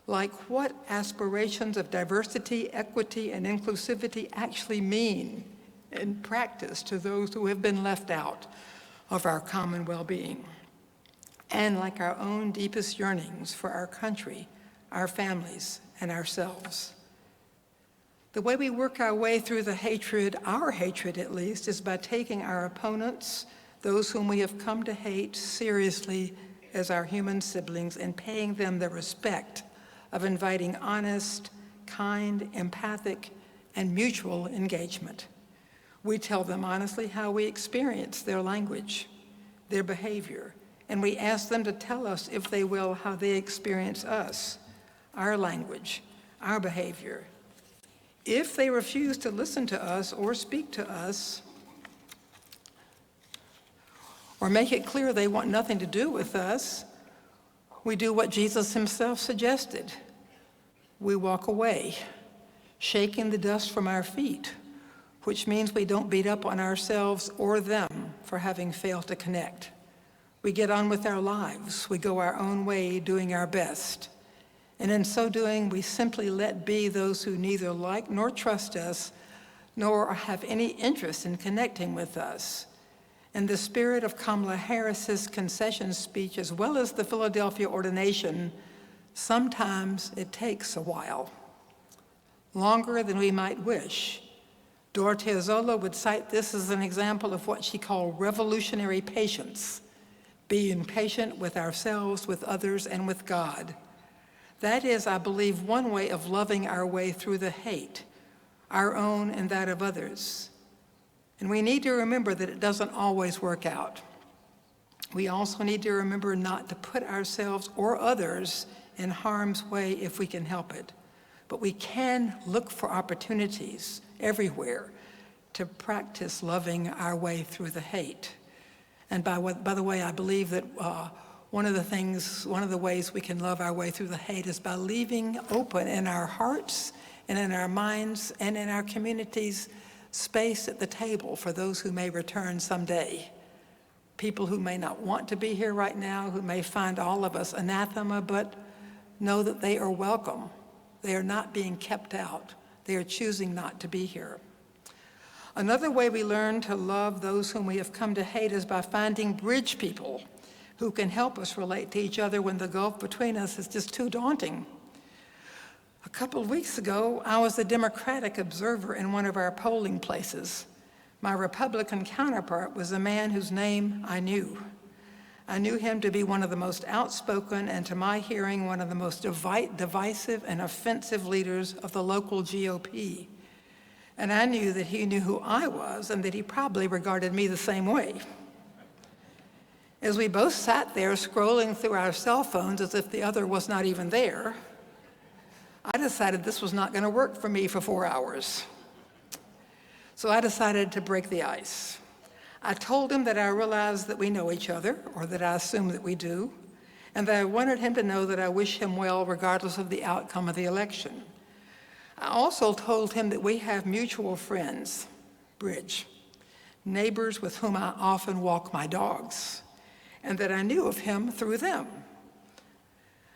like what aspirations of diversity, equity, and inclusivity actually mean in practice to those who have been left out of our common well-being, and like our own deepest yearnings for our country, our families, and ourselves. The way we work our way through the hatred, our hatred at least, is by taking our opponents, those whom we have come to hate, seriously as our human siblings and paying them the respect of inviting honest, kind, empathic, and mutual engagement. We tell them honestly how we experience their language, their behavior, and we ask them to tell us, if they will, how they experience us, our language, our behavior. If they refuse to listen to us or speak to us, or make it clear they want nothing to do with us, we do what Jesus himself suggested. We walk away, shaking the dust from our feet, which means we don't beat up on ourselves or them for having failed to connect. We get on with our lives. We go our own way, doing our best. And in so doing, we simply let be those who neither like nor trust us, nor have any interest in connecting with us. In the spirit of Kamala Harris's concession speech, as well as the Philadelphia ordination, sometimes it takes a while, longer than we might wish. Dorothea Zola would cite this as an example of what she called revolutionary patience, being patient with ourselves, with others, and with God. That is, I believe, one way of loving our way through the hate, our own and that of others. And we need to remember that it doesn't always work out. We also need to remember not to put ourselves or others in harm's way if we can help it. But we can look for opportunities everywhere to practice loving our way through the hate. And by the way, I believe that one of the ways we can love our way through the hate is by leaving open in our hearts and in our minds and in our communities space at the table for those who may return someday. People who may not want to be here right now, who may find all of us anathema, but know that they are welcome. They are not being kept out. They are choosing not to be here. Another way we learn to love those whom we have come to hate is by finding bridge people who can help us relate to each other when the gulf between us is just too daunting. A couple of weeks ago, I was a Democratic observer in one of our polling places. My Republican counterpart was a man whose name I knew. I knew him to be one of the most outspoken and, to my hearing, one of the most divisive and offensive leaders of the local GOP. And I knew that he knew who I was and that he probably regarded me the same way. As we both sat there scrolling through our cell phones as if the other was not even there, I decided this was not going to work for me for 4 hours. So I decided to break the ice. I told him that I realized that we know each other, or that I assume that we do, and that I wanted him to know that I wish him well regardless of the outcome of the election. I also told him that we have mutual friends, bridge, neighbors with whom I often walk my dogs, and that I knew of him through them.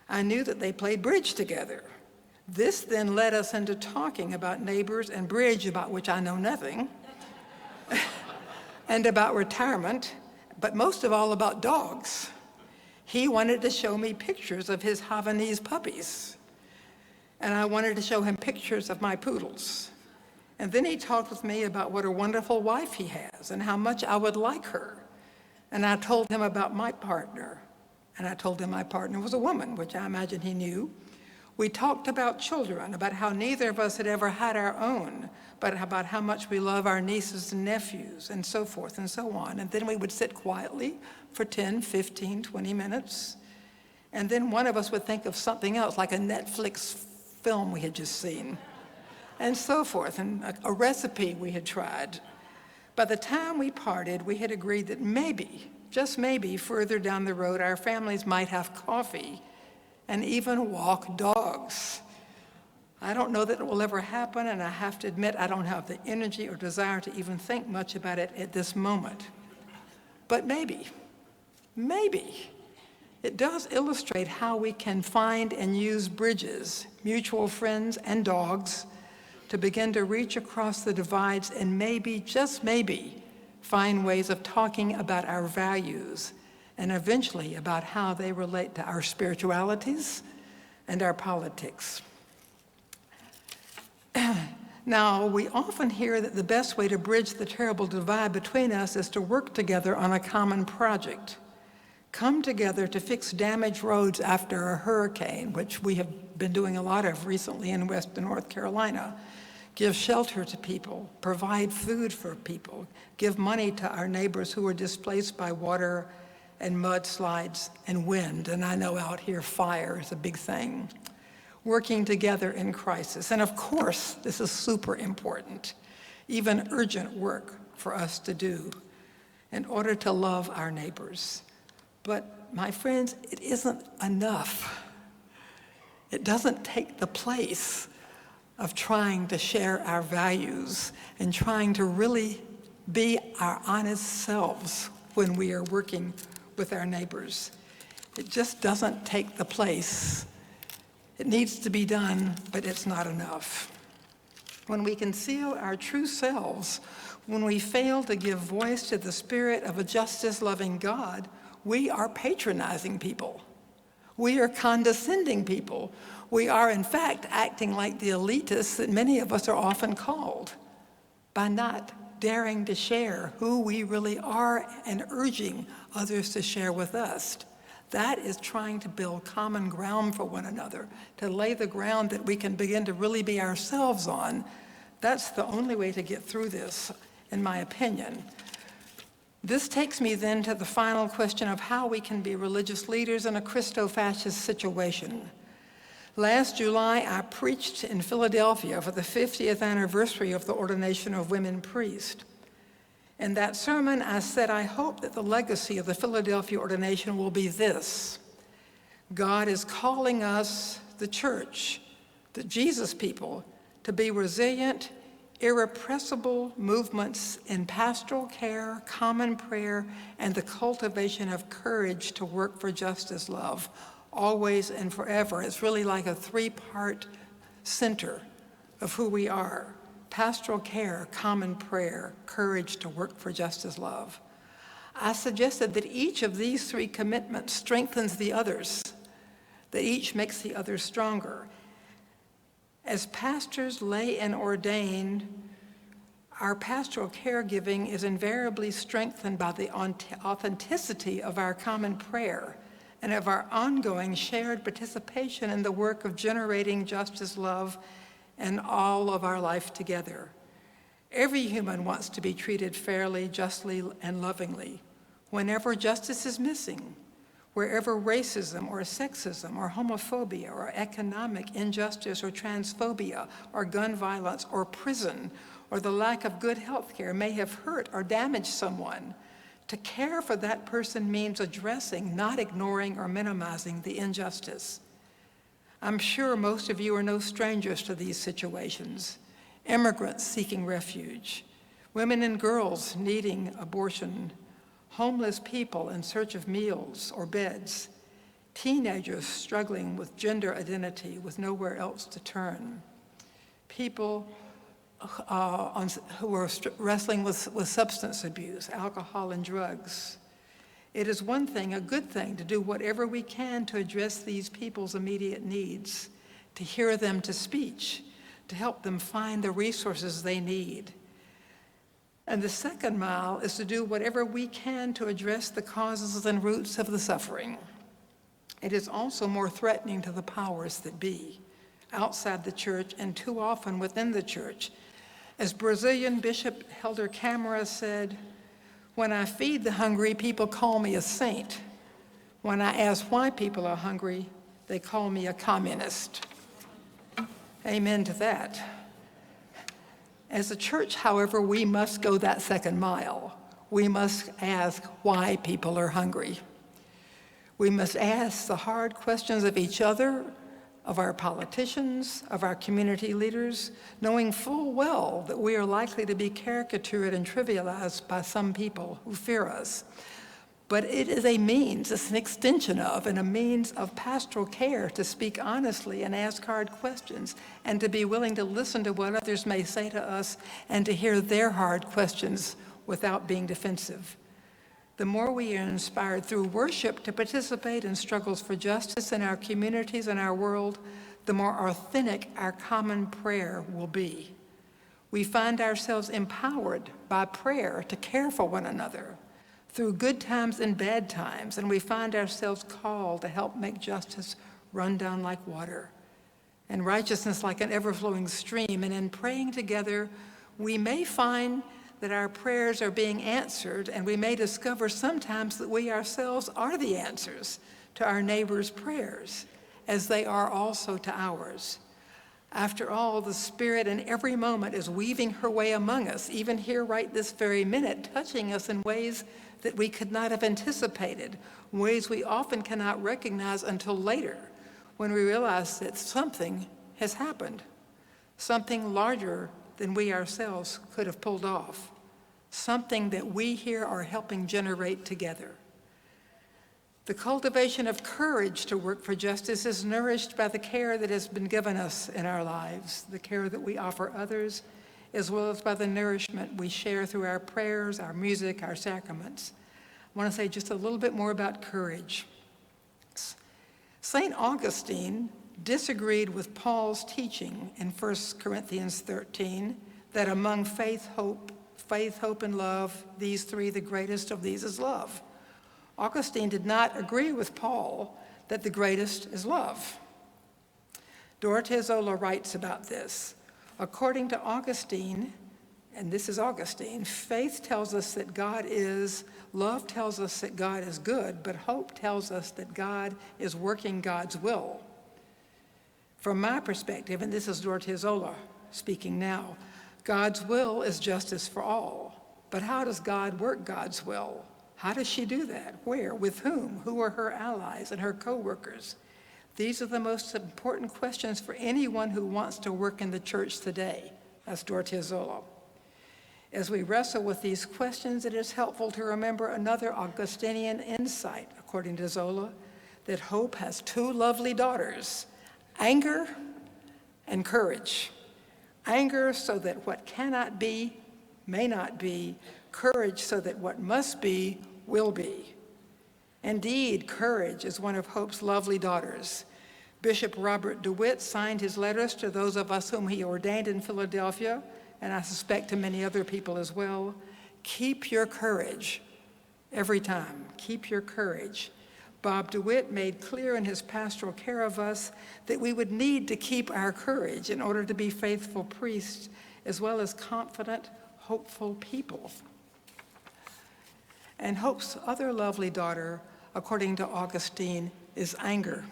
I knew that they played bridge together. This then led us into talking about neighbors and bridge, about which I know nothing, and about retirement, but most of all about dogs. He wanted to show me pictures of his Havanese puppies, and I wanted to show him pictures of my poodles. And then he talked with me about what a wonderful wife he has and how much I would like her. And I told him about my partner, and I told him my partner was a woman, which I imagine he knew. We talked about children, about how neither of us had ever had our own, but about how much we love our nieces and nephews, and so forth and so on. And then we would sit quietly for 10, 15, 20 minutes. And then one of us would think of something else, like a Netflix film we had just seen, and so forth, and a recipe we had tried. By the time we parted, we had agreed that maybe, just maybe, further down the road, our families might have coffee and even walk dogs. I don't know that it will ever happen, and I have to admit I don't have the energy or desire to even think much about it at this moment. But maybe, it does illustrate how we can find and use bridges, mutual friends and dogs, to begin to reach across the divides and maybe, just maybe, find ways of talking about our values and eventually about how they relate to our spiritualities and our politics. Now, we often hear that the best way to bridge the terrible divide between us is to work together on a common project. Come together to fix damaged roads after a hurricane, which we have been doing a lot of recently in Western North Carolina. Give shelter to people, provide food for people, give money to our neighbors who are displaced by water and mudslides and wind. And I know out here fire is a big thing. Working together in crisis. And of course, this is super important, even urgent work for us to do in order to love our neighbors. But my friends, it isn't enough. It doesn't take the place of trying to share our values and trying to really be our honest selves when we are working with our neighbors. It just doesn't take the place. It needs to be done, but it's not enough. When we conceal our true selves, when we fail to give voice to the spirit of a justice-loving God, we are patronizing people. We are condescending people. We are, in fact, acting like the elitists that many of us are often called by not daring to share who we really are and urging others to share with us. That is trying to build common ground for one another, to lay the ground that we can begin to really be ourselves on. That's the only way to get through this, in my opinion. This takes me then to the final question of how we can be religious leaders in a Christo-fascist situation. Last July, I preached in Philadelphia for the 50th anniversary of the ordination of women priests. In that sermon, I said, I hope that the legacy of the Philadelphia ordination will be this: God is calling us, the church, the Jesus people, to be resilient, irrepressible movements in pastoral care, common prayer, and the cultivation of courage to work for justice, love, always and forever. It's really like a three-part center of who we are: pastoral care, common prayer, courage to work for justice, love. I suggested that each of these three commitments strengthens the others, that each makes the others stronger. As pastors, lay and ordained, Our pastoral caregiving is invariably strengthened by the authenticity of our common prayer and of our ongoing shared participation in the work of generating justice, love, and all of our life together. Every human wants to be treated fairly, justly, and lovingly. Whenever justice is missing, wherever racism or sexism or homophobia or economic injustice or transphobia or gun violence or prison or the lack of good health care may have hurt or damaged someone, to care for that person means addressing, not ignoring or minimizing the injustice. I'm sure most of you are no strangers to these situations. Immigrants seeking refuge, women and girls needing abortion, homeless people in search of meals or beds, teenagers struggling with gender identity with nowhere else to turn, people who are wrestling with substance abuse, alcohol and drugs. It is one thing, a good thing, to do whatever we can to address these people's immediate needs, to hear them to speech, to help them find the resources they need. And the second mile is to do whatever we can to address the causes and roots of the suffering. It is also more threatening to the powers that be, outside the church and too often within the church. As Brazilian Bishop Helder Câmara said, "When I feed the hungry, people call me a saint. When I ask why people are hungry, they call me a communist." Amen to that. As a church, however, we must go that second mile. We must ask why people are hungry. We must ask the hard questions of each other, of our politicians, of our community leaders, knowing full well that we are likely to be caricatured and trivialized by some people who fear us. But it is a means, it's an extension of, and a means of pastoral care to speak honestly and ask hard questions, and to be willing to listen to what others may say to us and to hear their hard questions without being defensive. The more we are inspired through worship to participate in struggles for justice in our communities and our world, the more authentic our common prayer will be. We find ourselves empowered by prayer to care for one another through good times and bad times, and we find ourselves called to help make justice run down like water and righteousness like an ever-flowing stream. And in praying together, we may find that our prayers are being answered, and we may discover sometimes that we ourselves are the answers to our neighbors' prayers, as they are also to ours. After all, the Spirit in every moment is weaving her way among us, even here right this very minute, touching us in ways that we could not have anticipated, ways we often cannot recognize until later, when we realize that something has happened, something larger than we ourselves could have pulled off, something that we here are helping generate together. The cultivation of courage to work for justice is nourished by the care that has been given us in our lives, the care that we offer others, as well as by the nourishment we share through our prayers, our music, our sacraments. I want to say just a little bit more about courage. St. Augustine disagreed with Paul's teaching in 1 Corinthians 13 that among faith, hope, and love, these three, the greatest of these is love. Augustine did not agree with Paul that the greatest is love. Dorothea Zola writes about this. According to Augustine, and this is Augustine, faith tells us that God is, love tells us that God is good, but hope tells us that God is working God's will. From my perspective, and this is Dorothea Zola speaking now, God's will is justice for all. But how does God work God's will? How does she do that? Where? With whom? Who are her allies and her co-workers? These are the most important questions for anyone who wants to work in the church today. That's Dorothea Zola. As we wrestle with these questions, it is helpful to remember another Augustinian insight, according to Zola, that hope has two lovely daughters, anger and courage. Anger so that what cannot be may not be, courage so that what must be will be. Indeed, courage is one of hope's lovely daughters. Bishop Robert DeWitt signed his letters to those of us whom he ordained in Philadelphia and I suspect to many other people as well, keep your courage every time. Keep your courage. Bob DeWitt made clear in his pastoral care of us that we would need to keep our courage in order to be faithful priests, as well as confident, hopeful people. And hope's other lovely daughter, according to Augustine, is anger.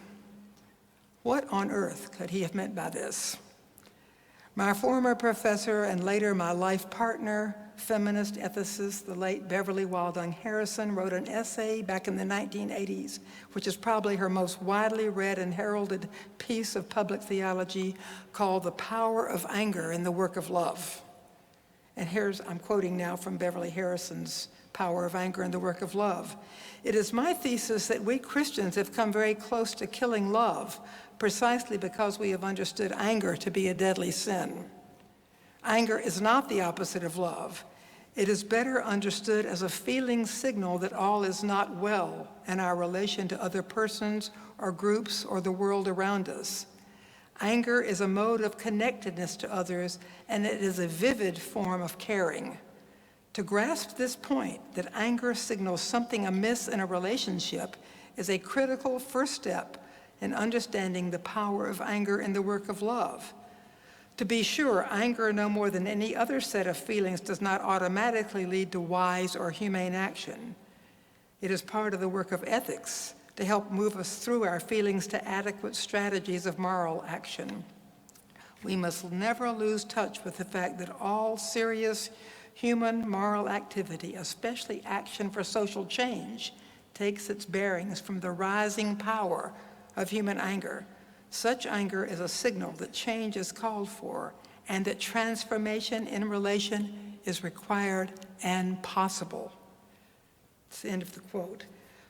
What on earth could he have meant by this? My former professor and later my life partner, feminist ethicist, the late Beverly Waldung Harrison, wrote an essay back in the 1980s, which is probably her most widely read and heralded piece of public theology, called The Power of Anger in the Work of Love. And I'm quoting now from Beverly Harrison's Power of Anger in the Work of Love. It is my thesis that we Christians have come very close to killing love precisely because we have understood anger to be a deadly sin. Anger is not the opposite of love. It is better understood as a feeling signal that all is not well in our relation to other persons or groups or the world around us. Anger is a mode of connectedness to others, and it is a vivid form of caring. To grasp this point, that anger signals something amiss in a relationship, is a critical first step in understanding the power of anger in the work of love. To be sure, anger, no more than any other set of feelings, does not automatically lead to wise or humane action. It is part of the work of ethics to help move us through our feelings to adequate strategies of moral action. We must never lose touch with the fact that all serious human moral activity, especially action for social change, takes its bearings from the rising power of human anger. Such anger is a signal that change is called for and that transformation in relation is required and possible. It's the end of the quote.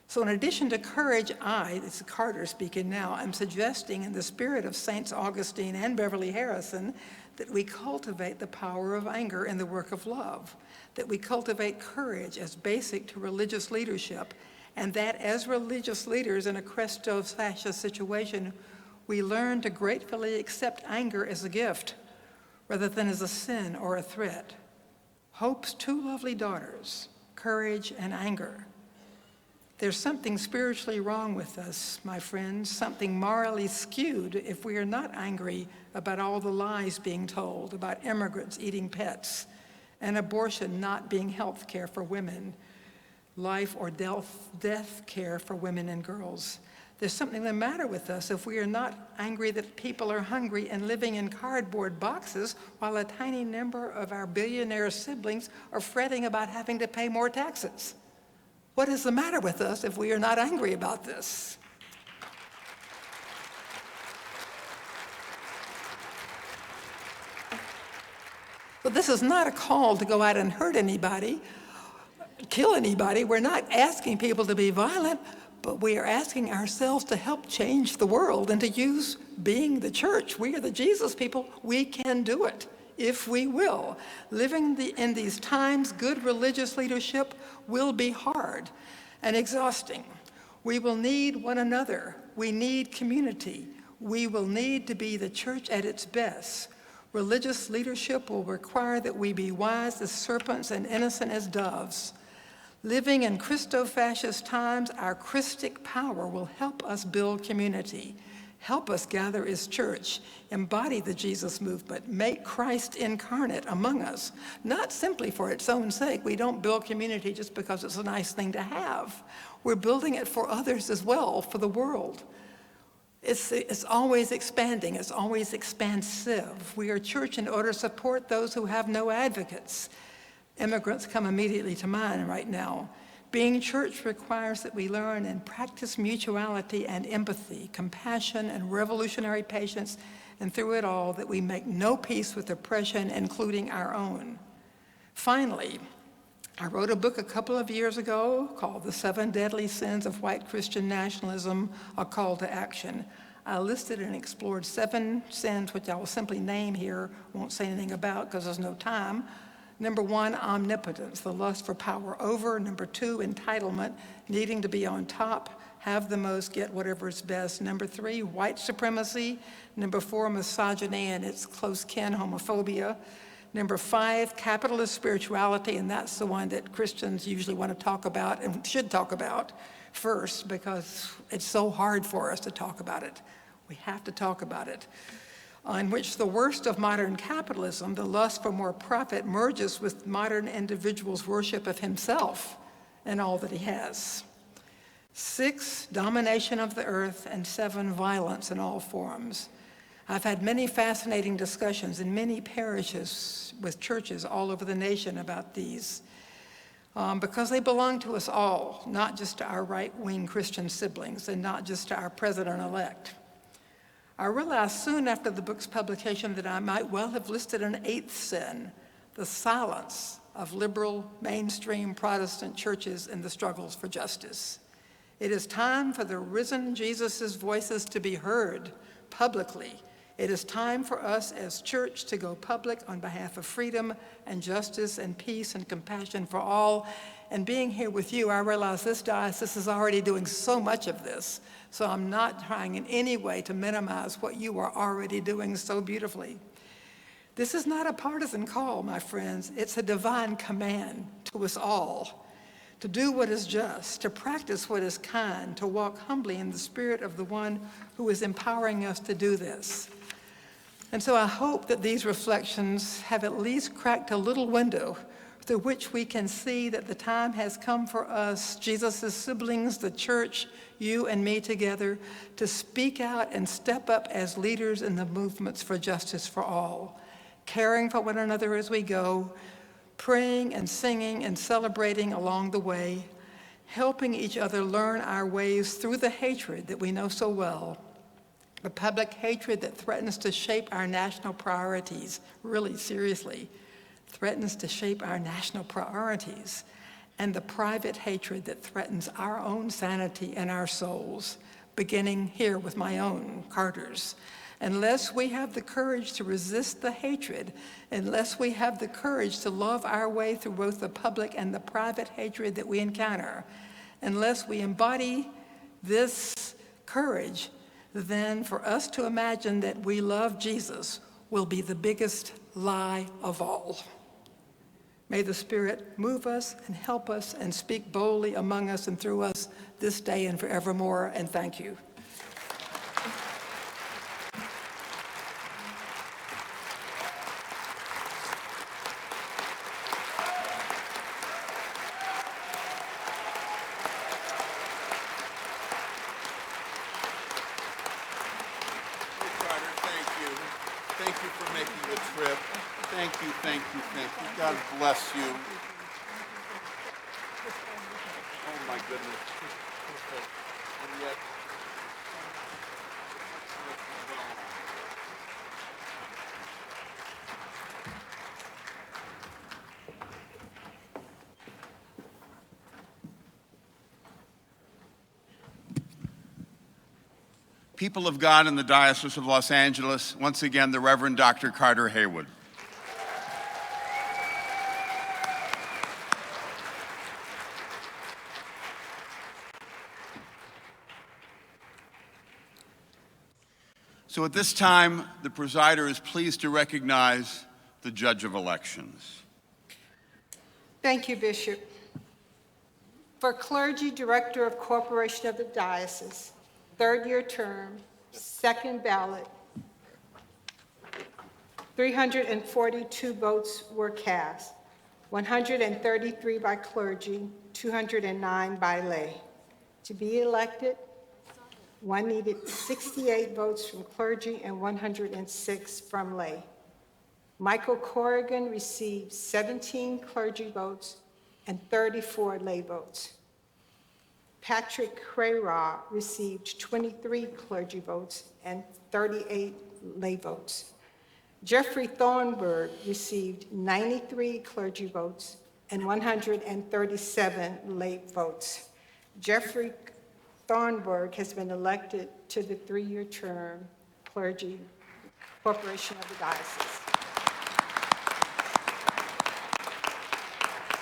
So in addition to courage, this is Carter speaking now, I'm suggesting in the spirit of Saints Augustine and Beverly Harrison that we cultivate the power of anger in the work of love, that we cultivate courage as basic to religious leadership, and that as religious leaders in a Christo-fascist situation, we learn to gratefully accept anger as a gift rather than as a sin or a threat. Hope's two lovely daughters, courage and anger. There's something spiritually wrong with us, my friends, something morally skewed if we are not angry about all the lies being told about immigrants eating pets and abortion not being health care for women, life or death care for women and girls. There's something the matter with us if we are not angry that people are hungry and living in cardboard boxes while a tiny number of our billionaire siblings are fretting about having to pay more taxes. What is the matter with us if we are not angry about this? But this is not a call to go out and hurt anybody, kill anybody. We're not asking people to be violent, but we are asking ourselves to help change the world and to use being the church. We are the Jesus people. We can do it if we will. Living in these times, good religious leadership will be hard and exhausting. We will need one another. We need community. We will need to be the church at its best. Religious leadership will require that we be wise as serpents and innocent as doves. Living in Christo-fascist times, our Christic power will help us build community, help us gather as church, embody the Jesus movement, make Christ incarnate among us, not simply for its own sake. We don't build community just because it's a nice thing to have. We're building it for others as well, for the world. It's always expanding, it's always expansive. We are church in order to support those who have no advocates. Immigrants come immediately to mind right now. Being church requires that we learn and practice mutuality and empathy, compassion and revolutionary patience, and through it all that we make no peace with oppression, including our own. Finally, I wrote a book a couple of years ago called The 7 Deadly Sins of White Christian Nationalism, A Call to Action. I listed and explored 7 sins, which I will simply name here, won't say anything about because there's no time. Number 1, omnipotence, the lust for power over. Number 2, entitlement, needing to be on top, have the most, get whatever is best. Number 3, white supremacy. Number 4, misogyny and its close kin, homophobia. Number 5, capitalist spirituality, and that's the one that Christians usually want to talk about and should talk about first because it's so hard for us to talk about it. We have to talk about it. In which the worst of modern capitalism, the lust for more profit, merges with modern individuals' worship of himself and all that he has. 6, domination of the earth, and 7, violence in all forms. I've had many fascinating discussions in many parishes with churches all over the nation about these because they belong to us all, not just to our right-wing Christian siblings and not just to our president-elect. I realized soon after the book's publication that I might well have listed an 8th sin, the silence of liberal, mainstream Protestant churches in the struggles for justice. It is time for the risen Jesus' voices to be heard publicly. It is time for us as church to go public on behalf of freedom and justice and peace and compassion for all. And being here with you, I realize this diocese is already doing so much of this, so I'm not trying in any way to minimize what you are already doing so beautifully. This is not a partisan call, my friends. It's a divine command to us all to do what is just, to practice what is kind, to walk humbly in the spirit of the one who is empowering us to do this. And so I hope that these reflections have at least cracked a little window through which we can see that the time has come for us, Jesus' siblings, the church, you and me together, to speak out and step up as leaders in the movements for justice for all, caring for one another as we go, praying and singing and celebrating along the way, helping each other learn our ways through the hatred that we know so well, the public hatred that threatens to shape our national priorities, really seriously, threatens to shape our national priorities, and the private hatred that threatens our own sanity and our souls, beginning here with my own, Carter's. Unless we have the courage to resist the hatred, unless we have the courage to love our way through both the public and the private hatred that we encounter, unless we embody this courage, then for us to imagine that we love Jesus will be the biggest lie of all. May the Spirit move us and help us and speak boldly among us and through us this day and forevermore, and thank you. Thank you for making the trip. Thank you, thank you, thank you. God bless you. Oh my goodness. And yet, people of God in the Diocese of Los Angeles, once again, the Reverend Dr. Carter Heyward. So at this time, the presider is pleased to recognize the Judge of Elections. Thank you, Bishop. For Clergy Director of Corporation of the Diocese, third-year term, second ballot, 342 votes were cast, 133 by clergy, 209 by lay. To be elected, one needed 68 votes from clergy and 106 from lay. Michael Corrigan received 17 clergy votes and 34 lay votes. Patrick Crayraw received 23 clergy votes and 38 lay votes. Jeffrey Thornburg received 93 clergy votes and 137 lay votes. Jeffrey Thornburg has been elected to the 3-year term Clergy Corporation of the Diocese.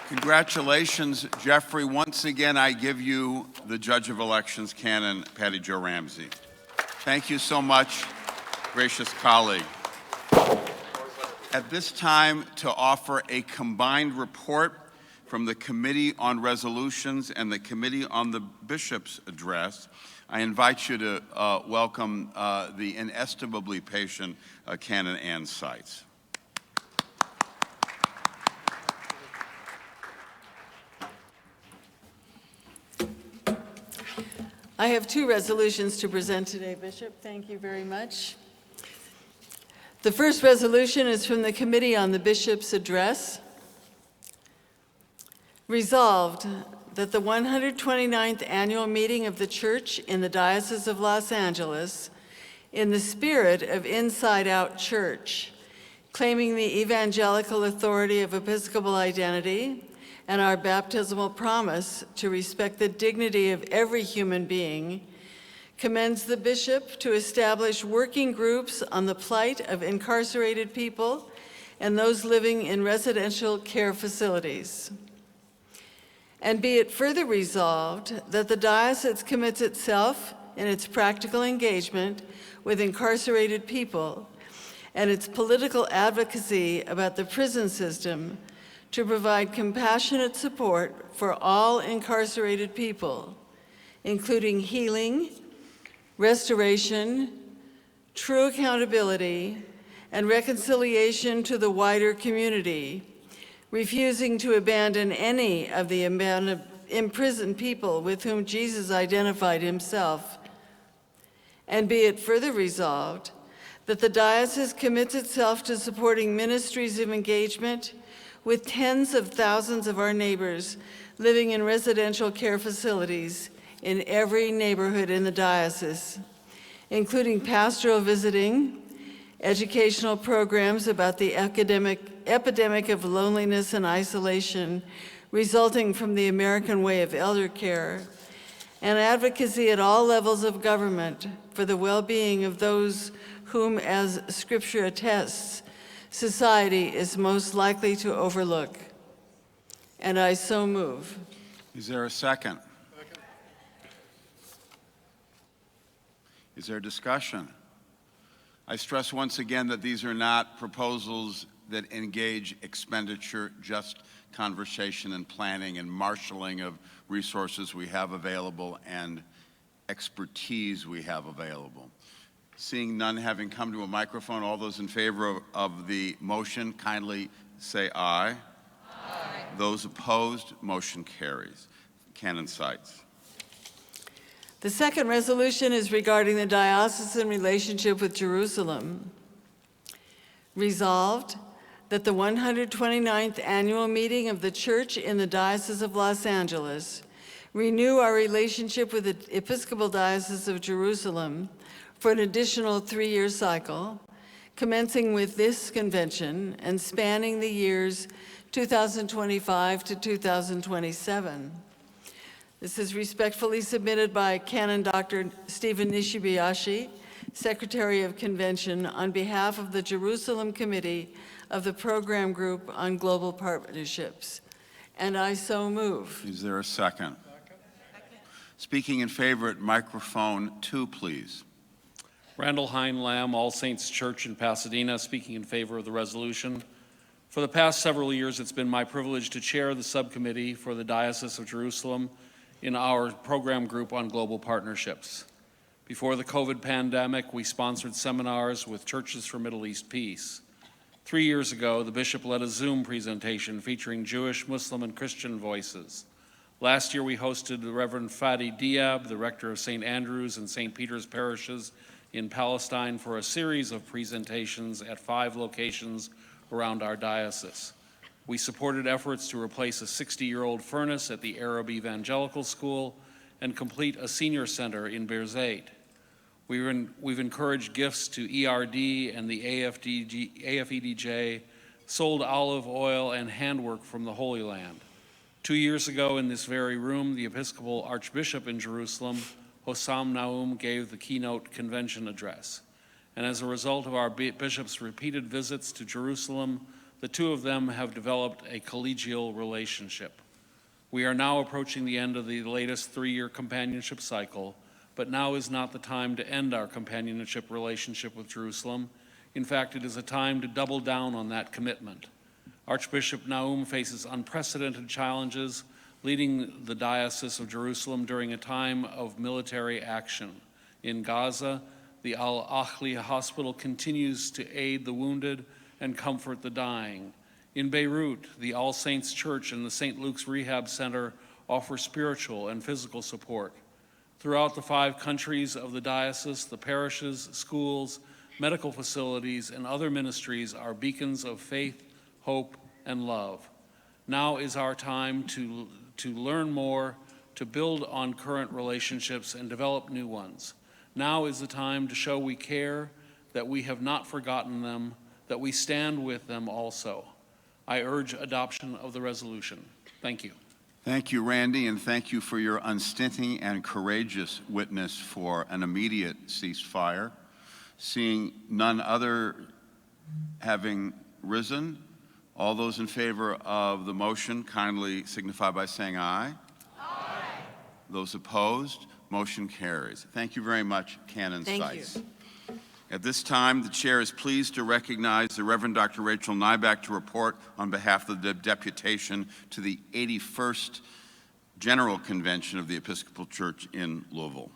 Congratulations, Jeffrey. Once again, I give you the Judge of Elections canon, Patty Jo Ramsey. Thank you so much, gracious colleague. At this time, to offer a combined report from the Committee on Resolutions and the Committee on the Bishop's Address, I invite you to welcome the inestimably patient Canon Ann Seitz. I have two resolutions to present today, Bishop. Thank you very much. The first resolution is from the Committee on the Bishop's Address. Resolved that the 129th annual meeting of the Church in the Diocese of Los Angeles, in the spirit of Inside Out Church, claiming the evangelical authority of Episcopal Identity and our baptismal promise to respect the dignity of every human being, commends the bishop to establish working groups on the plight of incarcerated people and those living in residential care facilities. And be it further resolved that the diocese commits itself in its practical engagement with incarcerated people and its political advocacy about the prison system to provide compassionate support for all incarcerated people, including healing, restoration, true accountability, and reconciliation to the wider community, refusing to abandon any of the imprisoned people with whom Jesus identified himself. And be it further resolved that the diocese commits itself to supporting ministries of engagement with tens of thousands of our neighbors living in residential care facilities in every neighborhood in the diocese, including pastoral visiting, educational programs about the epidemic of loneliness and isolation resulting from the American way of elder care, and advocacy at all levels of government for the well-being of those whom, as Scripture attests, society is most likely to overlook. And I so move. Is there a second? Second. Is there discussion? I stress once again that these are not proposals that engage expenditure, just conversation and planning and marshaling of resources we have available and expertise we have available. Seeing none having come to a microphone, all those in favor of the motion kindly say aye. Aye. Those opposed, motion carries. Canon Seitz. The second resolution is regarding the diocesan relationship with Jerusalem. Resolved that the 129th annual meeting of the Church in the Diocese of Los Angeles renew our relationship with the Episcopal Diocese of Jerusalem for an additional 3-year cycle, commencing with this convention and spanning the years 2025 to 2027. This is respectfully submitted by Canon Dr. Stephen Nishibayashi, Secretary of Convention, on behalf of the Jerusalem Committee of the Program Group on Global Partnerships. And I so move. Is there a second? Second. Speaking in favor at microphone 2, please. Randall Hein Lamb, All Saints Church in Pasadena, speaking in favor of the resolution. For the past several years, it's been my privilege to chair the subcommittee for the Diocese of Jerusalem in our program group on global partnerships. Before the COVID pandemic, we sponsored seminars with Churches for Middle East Peace. 3 years ago, the bishop led a Zoom presentation featuring Jewish, Muslim, and Christian voices. Last year, we hosted the Reverend Fadi Diab, the rector of St. Andrew's and St. Peter's parishes in Palestine, for a series of presentations at 5 locations around our diocese. We supported efforts to replace a 60-year-old furnace at the Arab Evangelical School and complete a senior center in Birzeit. We've encouraged gifts to ERD and the AFEDJ, sold olive oil and handwork from the Holy Land. 2 years ago in this very room, the Episcopal Archbishop in Jerusalem, Hossam Naum, gave the keynote convention address. And as a result of our bishop's repeated visits to Jerusalem, the two of them have developed a collegial relationship. We are now approaching the end of the latest 3-year companionship cycle, but now is not the time to end our companionship relationship with Jerusalem. In fact, it is a time to double down on that commitment. Archbishop Naum faces unprecedented challenges, leading the Diocese of Jerusalem during a time of military action. In Gaza, the Al-Ahli Hospital continues to aid the wounded and comfort the dying. In Beirut, the All Saints Church and the St. Luke's Rehab Center offer spiritual and physical support. Throughout the 5 countries of the diocese, the parishes, schools, medical facilities, and other ministries are beacons of faith, hope, and love. Now is our time to learn more, to build on current relationships and develop new ones. Now is the time to show we care, that we have not forgotten them, that we stand with them also. I urge adoption of the resolution. Thank you. Thank you, Randy, and thank you for your unstinting and courageous witness for an immediate ceasefire. Seeing none other having risen, all those in favor of the motion kindly signify by saying aye. Aye. Those opposed, motion carries. Thank you very much, Canon Stice. At this time, the chair is pleased to recognize the Reverend Dr. Rachel Nyback to report on behalf of the deputation to the 81st General Convention of the Episcopal Church in Louisville.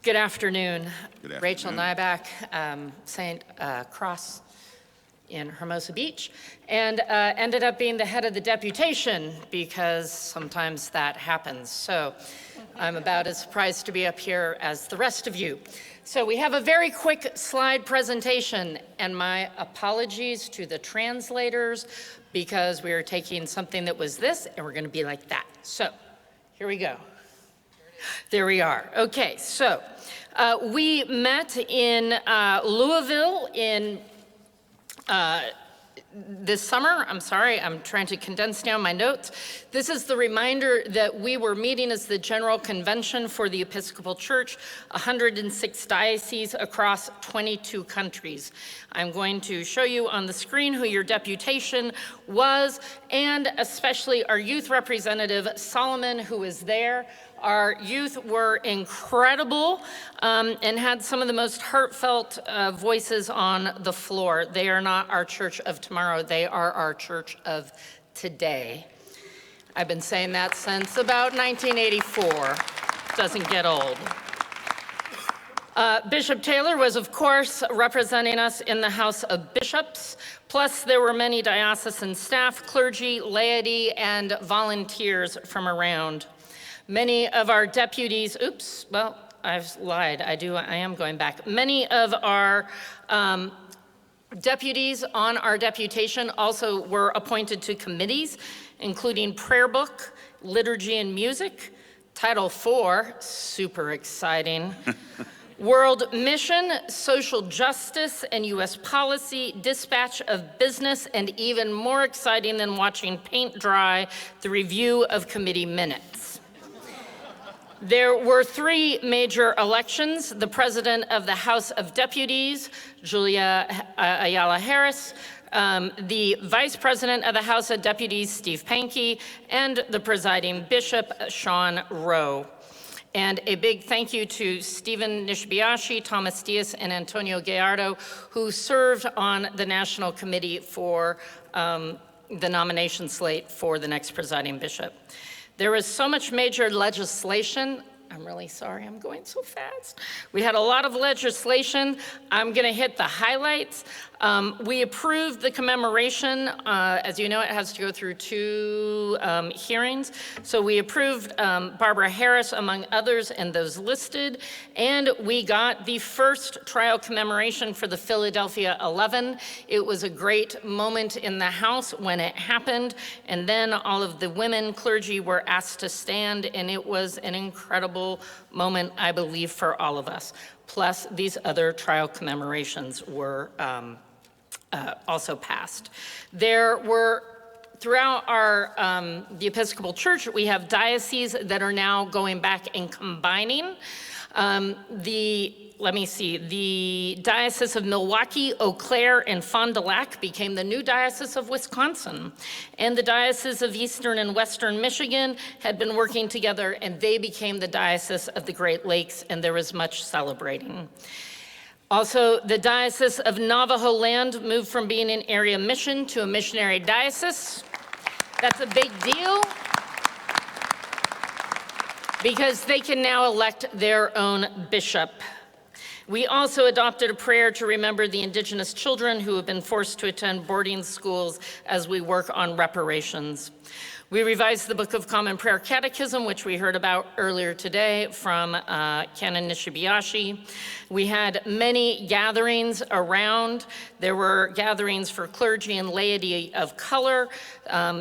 Good afternoon. Good afternoon. Rachel Nyback, St. Cross in Hermosa Beach, and ended up being the head of the deputation because sometimes that happens. So I'm about as surprised to be up here as the rest of you. So we have a very quick slide presentation, and my apologies to the translators because we are taking something that was this and we're going to be like that. So here we go. There we are. Okay, so we met in Louisville in this summer. I'm sorry, I'm trying to condense down my notes. This is the reminder that we were meeting as the General Convention for the Episcopal Church, 106 dioceses across 22 countries. I'm going to show you on the screen who your deputation was, and especially our youth representative, Solomon, who is there. Our youth were incredible and had some of the most heartfelt voices on the floor. They are not our church of tomorrow, they are our church of today. I've been saying that since about 1984. Doesn't get old. Bishop Taylor was, of course, representing us in the House of Bishops. Plus, there were many diocesan staff, clergy, laity, and volunteers from around. Many of our deputies, oops, well, I've lied, I am going back. Many of our deputies on our deputation also were appointed to committees, including prayer book, liturgy and music, Title IV, super exciting, World Mission, social justice and U.S. policy, dispatch of business, and even more exciting than watching paint dry, the review of committee minutes. There were 3 major elections: the president of the House of Deputies, Julia Ayala Harris, the vice president of the House of Deputies, Steve Pankey, and the presiding bishop, Sean Rowe. And a big thank you to Stephen Nishbiashi, Thomas Diaz, and Antonio Gallardo, who served on the National Committee for the nomination slate for the next presiding bishop. There was so much major legislation. I'm really sorry, I'm going so fast. We had a lot of legislation. I'm gonna hit the highlights. We approved the commemoration. As you know, it has to go through 2 hearings. So we approved Barbara Harris, among others, and those listed. And we got the first trial commemoration for the Philadelphia 11. It was a great moment in the House when it happened. And then all of the women clergy were asked to stand, and it was an incredible moment, I believe, for all of us. Plus, these other trial commemorations were also passed. There were, throughout our, the Episcopal Church, we have dioceses that are now going back and combining. The let me see, the Diocese of Milwaukee, Eau Claire, and Fond du Lac became the new Diocese of Wisconsin. And the Diocese of Eastern and Western Michigan had been working together, and they became the Diocese of the Great Lakes, and there was much celebrating. Also, the Diocese of Navajo Land moved from being an area mission to a missionary diocese. That's a big deal, because they can now elect their own bishop. We also adopted a prayer to remember the Indigenous children who have been forced to attend boarding schools as we work on reparations. We revised the Book of Common Prayer Catechism, which we heard about earlier today from Canon Nishibayashi. We had many gatherings around. There were gatherings for clergy and laity of color.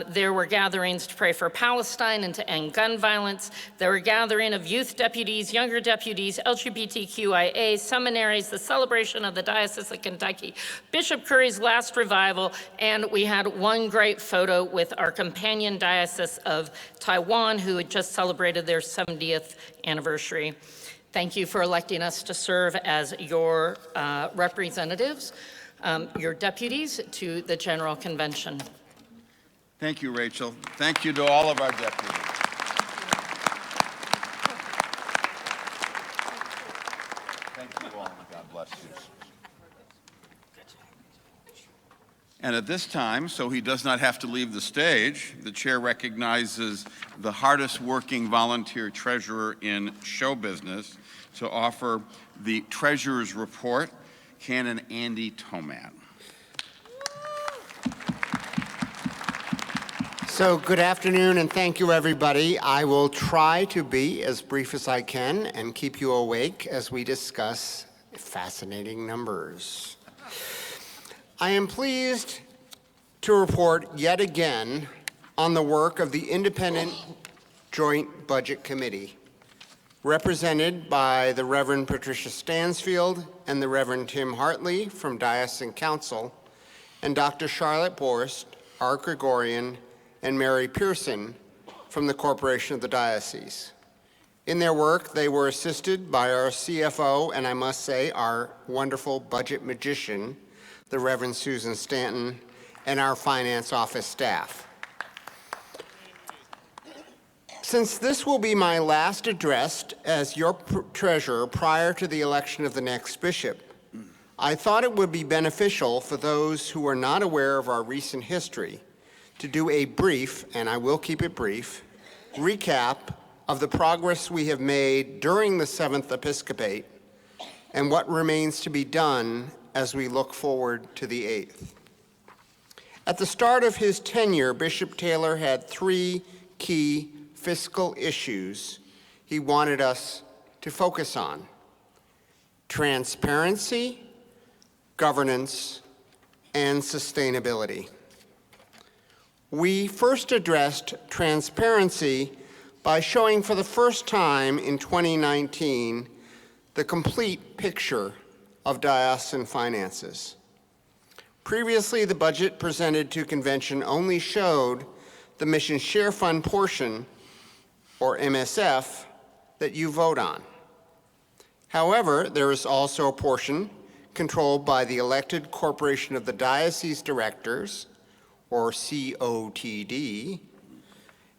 There were gatherings to pray for Palestine and to end gun violence. There were gatherings of youth deputies, younger deputies, LGBTQIA, seminaries, the celebration of the Diocese of Kentucky, Bishop Curry's last revival, and we had one great photo with our companion Diocese of Taiwan, who had just celebrated their 70th anniversary. Thank you for electing us to serve as your representatives, your deputies to the General Convention. Thank you, Rachel. Thank you to all of our deputies. Thank you all, and God bless you. And at this time, so he does not have to leave the stage, the chair recognizes the hardest working volunteer treasurer in show business to offer the treasurer's report, Canon Andy Tomat. So good afternoon and thank you, everybody. I will try to be as brief as I can and keep you awake as we discuss fascinating numbers. I am pleased to report yet again on the work of the Independent Joint Budget Committee, represented by the Reverend Patricia Stansfield and the Reverend Tim Hartley from Diocesan Council, and Dr. Charlotte Borst, Art Gregorian, and Mary Pearson from the Corporation of the Diocese. In their work, they were assisted by our CFO, and I must say, our wonderful budget magician, the Reverend Susan Stanton, and our finance office staff. Since this will be my last address as your treasurer prior to the election of the next bishop, I thought it would be beneficial for those who are not aware of our recent history to do a brief, and I will keep it brief, recap of the progress we have made during the 7th Episcopate and what remains to be done as we look forward to the 8th. At the start of his tenure, Bishop Taylor had 3 key fiscal issues he wanted us to focus on: transparency, governance, and sustainability. We first addressed transparency by showing for the first time in 2019 the complete picture of diocesan finances. Previously, the budget presented to convention only showed the Mission Share Fund portion, or MSF, that you vote on. However, there is also a portion controlled by the elected Corporation of the Diocese Directors, or COTD,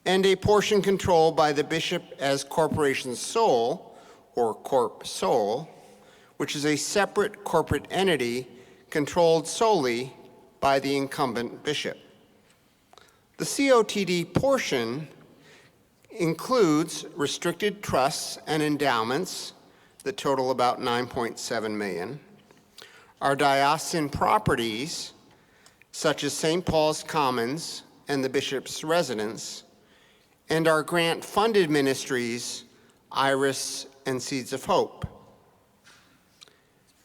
and a portion controlled by the bishop as corporation sole, or Corp Sole, which is a separate corporate entity controlled solely by the incumbent bishop. The COTD portion includes restricted trusts and endowments that total about $9.7 million, our diocesan properties, such as St. Paul's Commons and the bishop's residence, and our grant-funded ministries, Iris and Seeds of Hope.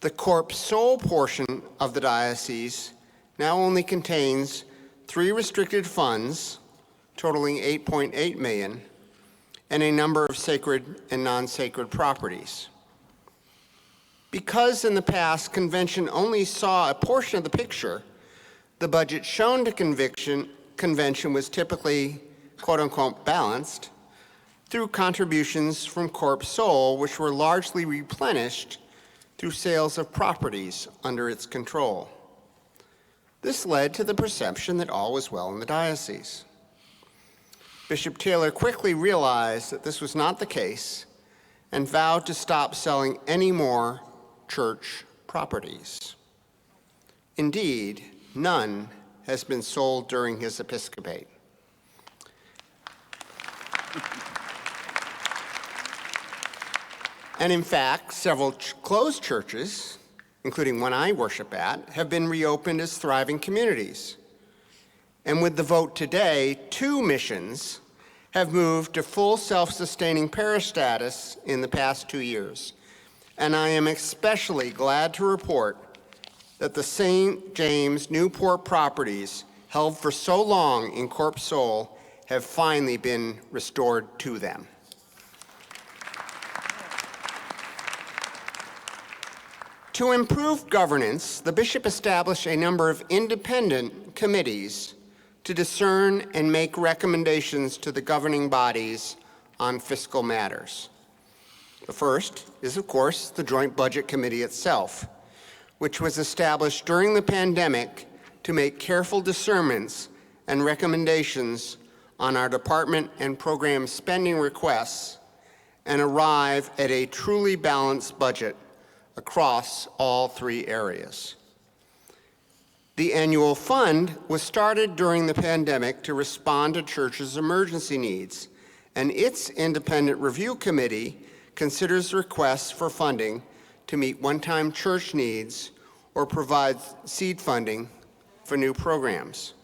The Corp Sole portion of the diocese now only contains 3 restricted funds totaling $8.8 million and a number of sacred and non-sacred properties. Because in the past, convention only saw a portion of the picture, the budget shown to convention was typically, quote-unquote, balanced through contributions from Corp Sole, which were largely replenished through sales of properties under its control. This led to the perception that all was well in the diocese. Bishop Taylor quickly realized that this was not the case and vowed to stop selling any more church properties. Indeed, none has been sold during his episcopate. And in fact, several closed churches, including one I worship at, have been reopened as thriving communities. And with the vote today, 2 missions have moved to full self-sustaining parish status in the past 2 years. And I am especially glad to report that the St. James Newport properties held for so long in Corp Sole have finally been restored to them. To improve governance, the bishop established a number of independent committees to discern and make recommendations to the governing bodies on fiscal matters. The first is, of course, the Joint Budget Committee itself, which was established during the pandemic to make careful discernments and recommendations on our department and program spending requests and arrive at a truly balanced budget across all 3 areas. The annual fund was started during the pandemic to respond to churches' emergency needs, and its independent review committee considers requests for funding to meet one-time church needs or provide seed funding for new programs.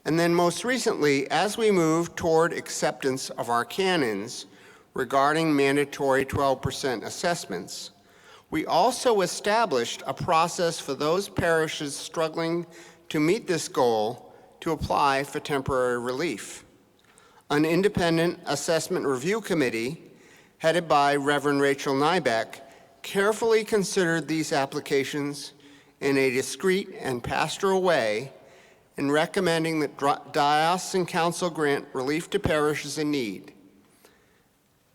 And then most recently, as we move toward acceptance of our canons regarding mandatory 12% assessments, we also established a process for those parishes struggling to meet this goal to apply for temporary relief. An independent assessment review committee, headed by Reverend Rachel Nybeck, carefully considered these applications in a discreet and pastoral way in recommending that Diocesan Council grant relief to parishes in need.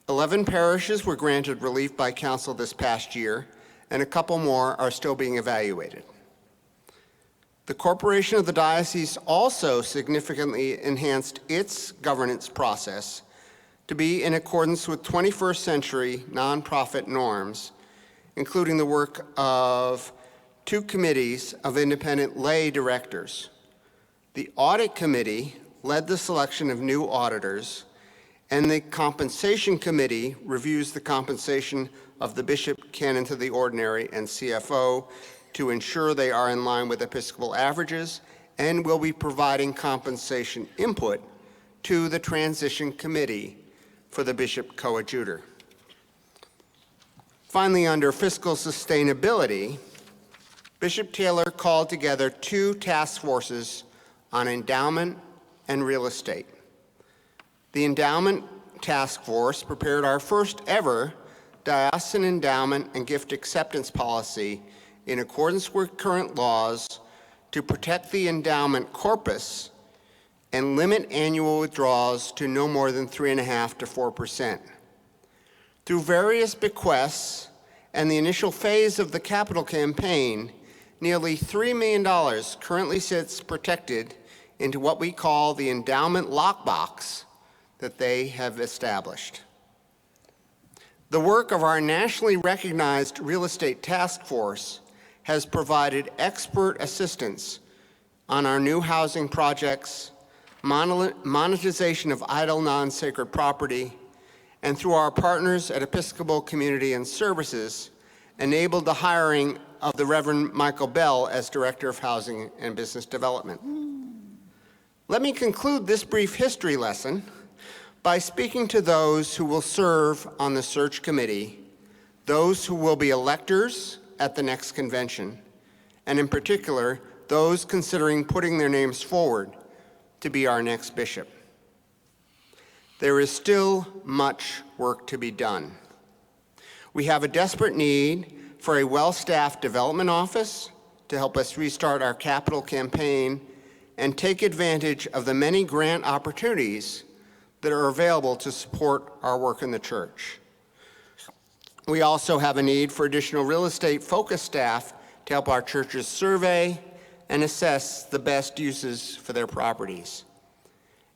11 parishes were granted relief by council this past year, and a couple more are still being evaluated. The Corporation of the Diocese also significantly enhanced its governance process to be in accordance with 21st century nonprofit norms, including the work of 2 committees of independent lay directors. The Audit Committee led the selection of new auditors, and the Compensation Committee reviews the compensation of the bishop, canon to the ordinary, and CFO to ensure they are in line with Episcopal averages, and will be providing compensation input to the Transition Committee for the bishop coadjutor. Finally, under fiscal sustainability, Bishop Taylor called together 2 task forces on endowment and real estate. The Endowment Task Force prepared our first ever diocesan endowment and gift acceptance policy in accordance with current laws to protect the endowment corpus and limit annual withdrawals to no more than 3.5% to 4%. Through various bequests and the initial phase of the capital campaign, nearly $3 million currently sits protected into what we call the endowment lockbox that they have established. The work of our nationally recognized real estate task force has provided expert assistance on our new housing projects, monetization of idle non-sacred property, and through our partners at Episcopal Community and Services, enabled the hiring of the Reverend Michael Bell as Director of Housing and Business Development. Let me conclude this brief history lesson by speaking to those who will serve on the search committee, those who will be electors at the next convention, and in particular, those considering putting their names forward to be our next bishop. There is still much work to be done. We have a desperate need for a well-staffed development office to help us restart our capital campaign and take advantage of the many grant opportunities that are available to support our work in the church. We also have a need for additional real estate focused staff to help our churches survey and assess the best uses for their properties.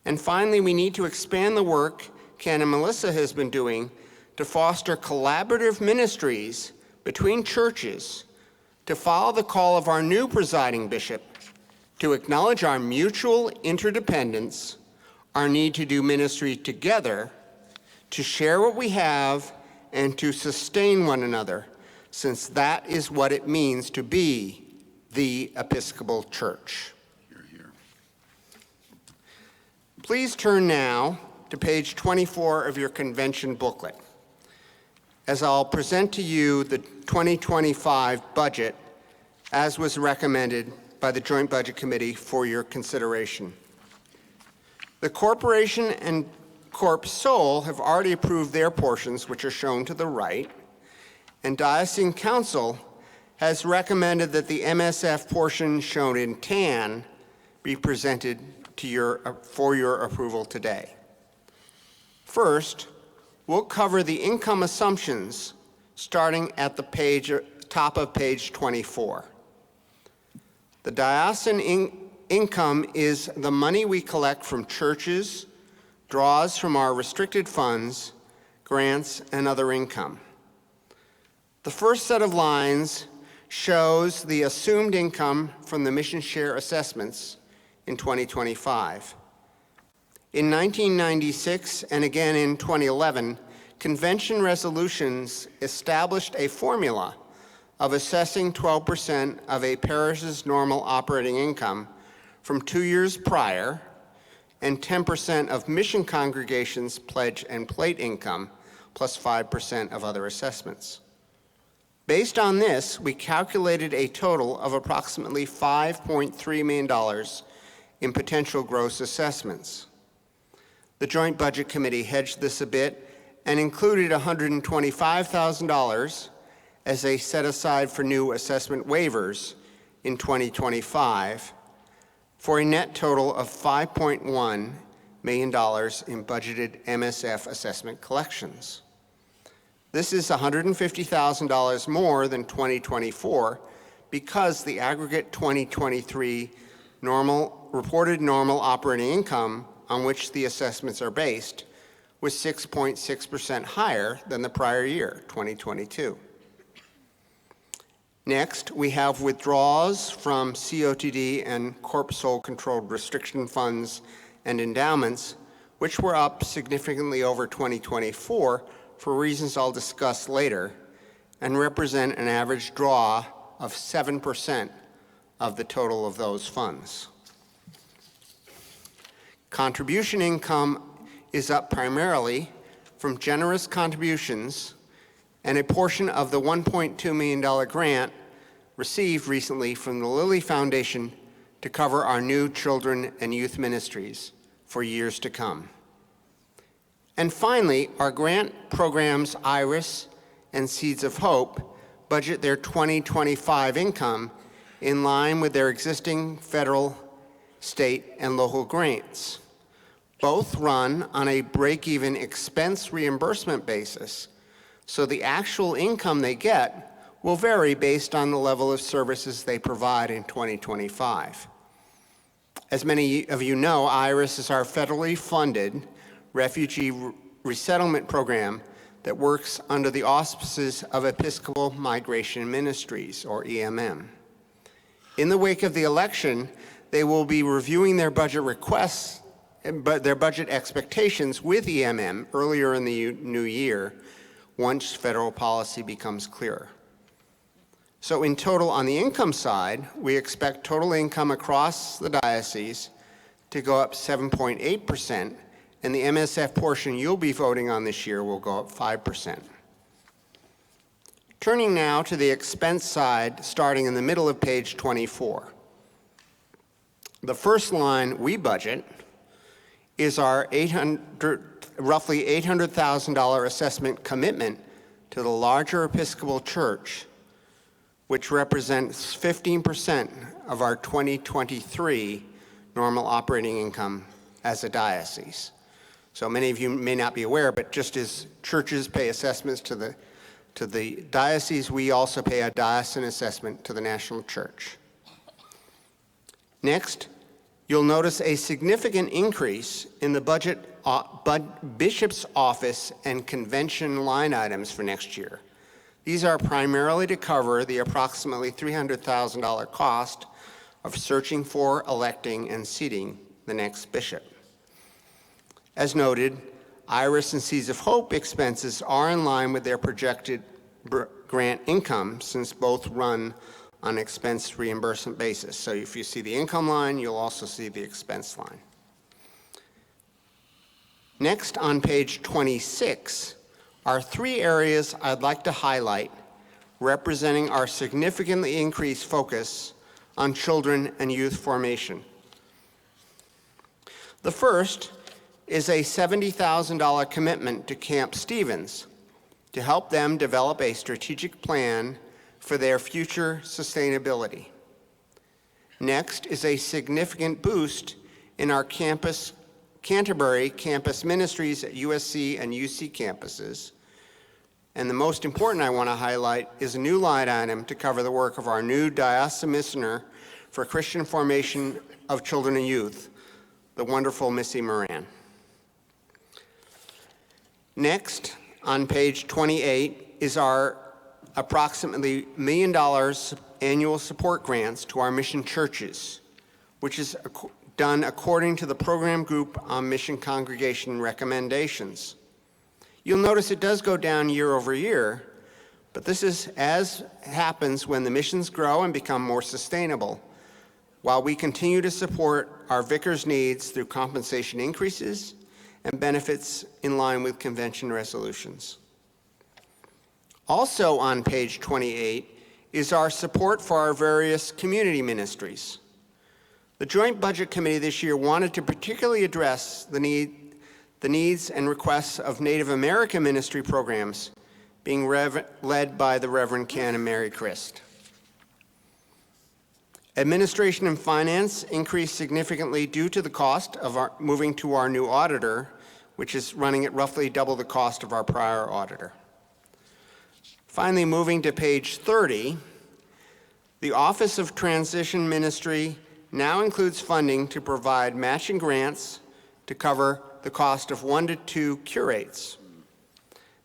And finally, we need to expand the work Ken and Melissa has been doing to foster collaborative ministries between churches to follow the call of our new presiding bishop to acknowledge our mutual interdependence, our need to do ministry together, to share what we have, and to sustain one another, since that is what it means to be the Episcopal Church. Here, here. Please turn now to page 24 of your convention booklet, as I'll present to you the 2025 budget as was recommended by the Joint Budget Committee for your consideration. The corporation and Corp Sol have already approved their portions, which are shown to the right, and Diocesan Council has recommended that the MSF portion shown in tan be presented to for your approval today. First, we'll cover the income assumptions starting at the top of page 24. The diocesan income is the money we collect from churches, draws from our restricted funds, grants, and other income. The first set of lines shows the assumed income from the mission share assessments in 2025. In 1996 and again in 2011, convention resolutions established a formula of assessing 12% of a parish's normal operating income from 2 years prior and 10% of mission congregations' pledge and plate income, plus 5% of other assessments. Based on this, we calculated a total of approximately $5.3 million in potential gross assessments. The Joint Budget Committee hedged this a bit and included $125,000 as a set aside for new assessment waivers in 2025 for a net total of $5.1 million in budgeted MSF assessment collections. This is $150,000 more than 2024 because the aggregate 2023 reported normal operating income on which the assessments are based was 6.6% higher than the prior year, 2022. Next, we have withdrawals from COTD and Corp Sol controlled restriction funds and endowments, which were up significantly over 2024 for reasons I'll discuss later, and represent an average draw of 7% of the total of those funds. Contribution income is up primarily from generous contributions and a portion of the $1.2 million grant received recently from the Lilly Foundation to cover our new children and youth ministries for years to come. And finally, our grant programs Iris and Seeds of Hope budget their 2025 income in line with their existing federal, state, and local grants. Both run on a break-even expense reimbursement basis, so the actual income they get will vary based on the level of services they provide in 2025. As many of you know, IRIS is our federally funded refugee resettlement program that works under the auspices of Episcopal Migration Ministries, or EMM. In the wake of the election, they will be reviewing their budget requests, but their budget expectations with EMM earlier in the new year, once federal policy becomes clearer. So in total, on the income side, we expect total income across the diocese to go up 7.8%, and the MSF portion you'll be voting on this year will go up 5%. Turning now to the expense side, starting in the middle of page 24. The first line we budget is our roughly $800,000 assessment commitment to the larger Episcopal Church, which represents 15% of our 2023 normal operating income as a diocese. So many of you may not be aware, but just as churches pay assessments to To the diocese, we also pay a diocesan assessment to the national church. Next, you'll notice a significant increase in the bishop's office and convention line items for next year. These are primarily to cover the approximately $300,000 cost of searching for, electing, and seating the next bishop. As noted, Iris and Seas of Hope expenses are in line with their projected grant income, since both run on expense reimbursement basis. So if you see the income line, you'll also see the expense line. Next, on page 26, are 3 areas I'd like to highlight representing our significantly increased focus on children and youth formation. The first is a $70,000 commitment to Camp Stevens to help them develop a strategic plan for their future sustainability. Next is a significant boost in our Canterbury campus ministries at USC and UC campuses. And the most important I want to highlight is a new line item to cover the work of our new diocesan missioner for Christian formation of children and youth, the wonderful Missy Moran. Next, on page 28, is our approximately $1 million annual support grants to our mission churches, which is done according to the program group on mission congregation recommendations. You'll notice it does go down year over year, but this is as happens when the missions grow and become more sustainable, while we continue to support our vicars' needs through compensation increases and benefits in line with convention resolutions. Also on page 28 is our support for our various community ministries. The Joint Budget Committee this year wanted to particularly address the needs and requests of Native American ministry programs being led by the Reverend Canon Mary Christ. Administration and finance increased significantly due to the cost of our moving to our new auditor, which is running at roughly double the cost of our prior auditor. Finally, moving to page 30, the Office of Transition Ministry now includes funding to provide matching grants to cover the cost of 1 to 2 curates.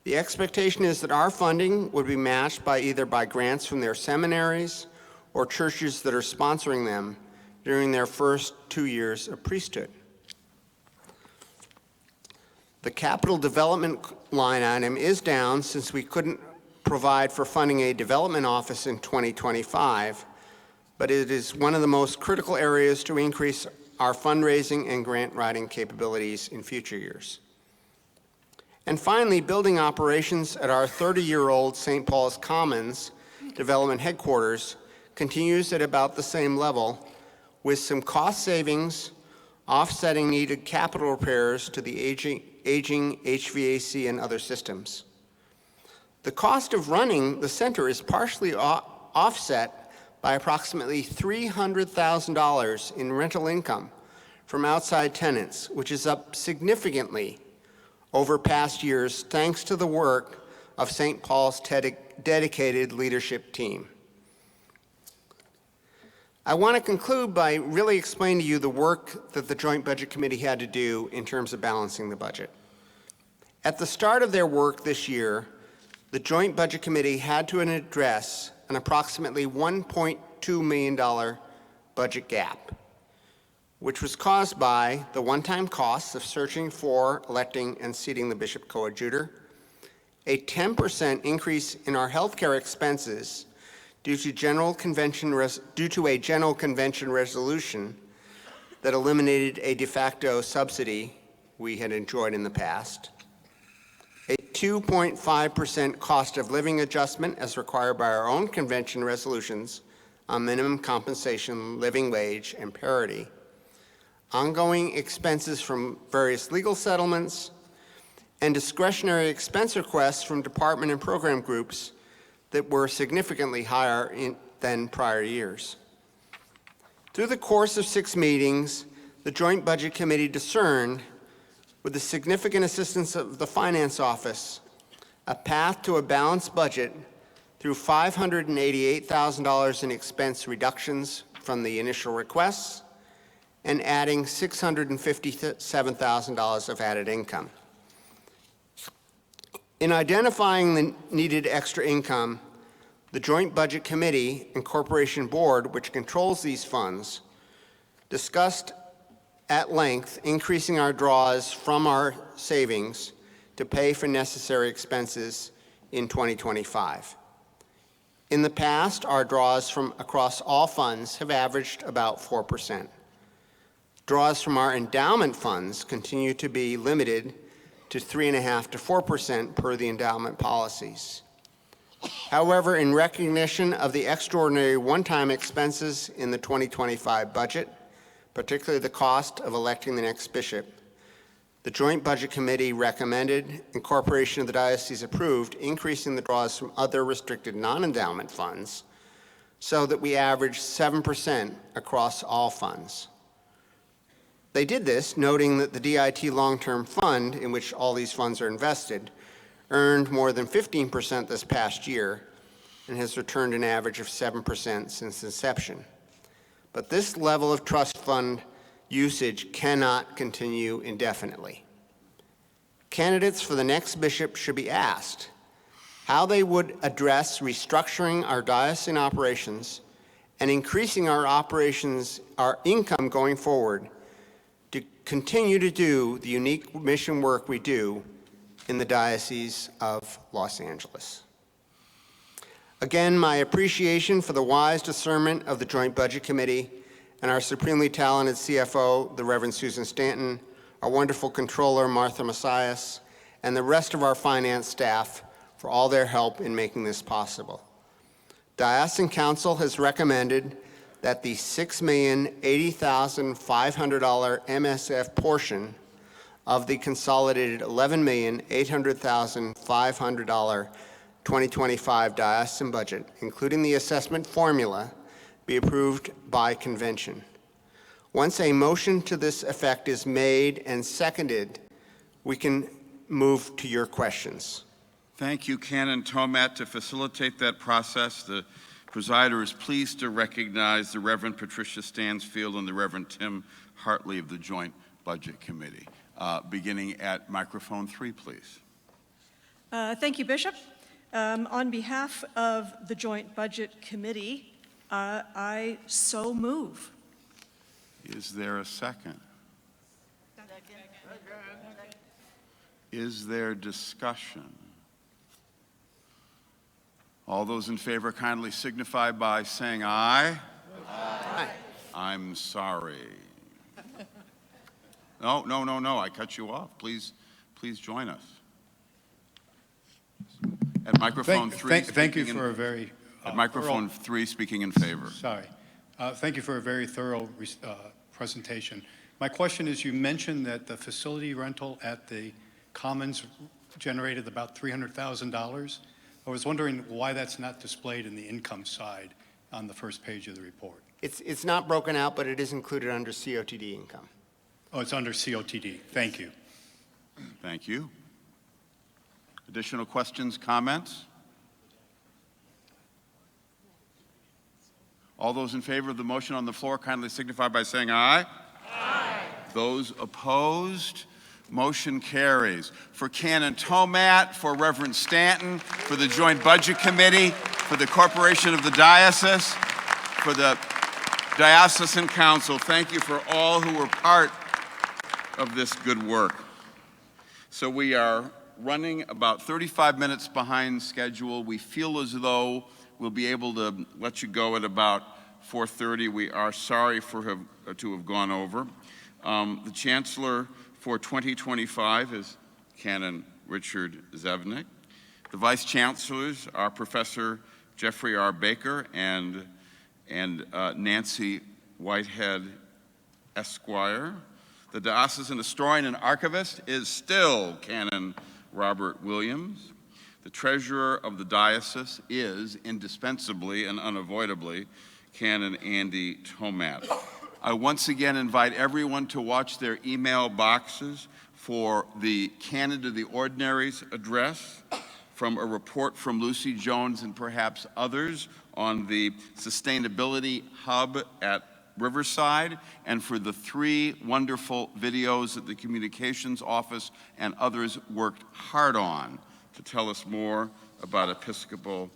The expectation is that our funding would be matched by either by grants from their seminaries or churches that are sponsoring them during their first 2 years of priesthood. The capital development line item is down since we couldn't provide for funding a development office in 2025, but it is one of the most critical areas to increase our fundraising and grant writing capabilities in future years. And finally, building operations at our 30-year-old St. Paul's Commons development headquarters continues at about the same level, with some cost savings offsetting needed capital repairs to the aging HVAC and other systems. The cost of running the center is partially offset by approximately $300,000 in rental income from outside tenants, which is up significantly over past years thanks to the work of St. Paul's dedicated leadership team. I want to conclude by really explaining to you the work that the Joint Budget Committee had to do in terms of balancing the budget. At the start of their work this year, the Joint Budget Committee had to address an approximately $1.2 million budget gap, which was caused by the one-time costs of searching for, electing, and seating the bishop coadjutor, a 10% increase in our healthcare expenses due to a general convention resolution that eliminated a de facto subsidy we had enjoyed in the past, a 2.5% cost of living adjustment as required by our own convention resolutions on minimum compensation, living wage, and parity, ongoing expenses from various legal settlements, and discretionary expense requests from department and program groups that were significantly higher than prior years. Through the course of 6 meetings, the Joint Budget Committee discerned, with the significant assistance of the Finance Office, a path to a balanced budget through $588,000 in expense reductions from the initial requests and adding $657,000 of added income. In identifying the needed extra income, the Joint Budget Committee and Corporation Board, which controls these funds, discussed at length increasing our draws from our savings to pay for necessary expenses in 2025. In the past, our draws from across all funds have averaged about 4%. Draws from our endowment funds continue to be limited to 3.5% to 4% per the endowment policies. However, in recognition of the extraordinary one-time expenses in the 2025 budget, particularly the cost of electing the next bishop, the Joint Budget Committee recommended, and Corporation of the Diocese approved, increasing the draws from other restricted non-endowment funds so that we average 7% across all funds. They did this noting that the DIT long-term fund, in which all these funds are invested, earned more than 15% this past year and has returned an average of 7% since inception. But this level of trust fund usage cannot continue indefinitely. Candidates for the next bishop should be asked how they would address restructuring our diocesan operations and increasing our income going forward to continue to do the unique mission work we do in the Diocese of Los Angeles. Again, my appreciation for the wise discernment of the Joint Budget Committee and our supremely talented CFO, the Reverend Susan Stanton, our wonderful controller, Martha Messias, and the rest of our finance staff for all their help in making this possible. Diocesan Council has recommended that the $6,080,500 MSF portion of the consolidated $11,800,500 2025 diocesan budget, including the assessment formula, be approved by convention. Once a motion to this effect is made and seconded, we can move to your questions. Thank you, Canon Tomat. To facilitate that process, the presider is pleased to recognize the Reverend Patricia Stansfield and the Reverend Tim Hartley of the Joint Budget Committee. Beginning at microphone 3, please. Thank you, Bishop. On behalf of the Joint Budget Committee, I so move. Is there a second? Is there discussion? All those in favor kindly signify by saying aye. Aye. I'm sorry. No, I cut you off. Please join us. At microphone 3, thank you for a very at microphone 3, speaking in favor. Sorry. Thank you for a very thorough presentation. My question is, you mentioned that the facility rental at the Commons generated about $300,000. I was wondering why that's not displayed in the income side on the first page of the report. It's not broken out, but it is included under COTD income. Oh, it's under COTD. Thank you. Thank you. Additional questions, comments? All those in favor of the motion on the floor kindly signify by saying aye. Aye. Those opposed, motion carries. For Canon Tomat, for Reverend Stanton, for the Joint Budget Committee, for the Corporation of the Diocese, for the Diocesan Council, thank you for all who were part of this good work. So we are running about 35 minutes behind schedule. We feel as though we'll be able to let you go at about 4:30. We are sorry to have gone over. The Chancellor for 2025 is Canon Richard Zevnik. The Vice Chancellors are Professor Jeffrey R. Baker and Nancy Whitehead, Esquire. The Diocesan Historian and Archivist is still Canon Robert Williams. The Treasurer of the Diocese is indispensably and unavoidably Canon Andy Tomat. I once again invite everyone to watch their email boxes for the Canon to the Ordinaries address from a report from Lucy Jones and perhaps others on the Sustainability Hub at Riverside, and for the 3 wonderful videos that the Communications Office and others worked hard on to tell us more about Episcopal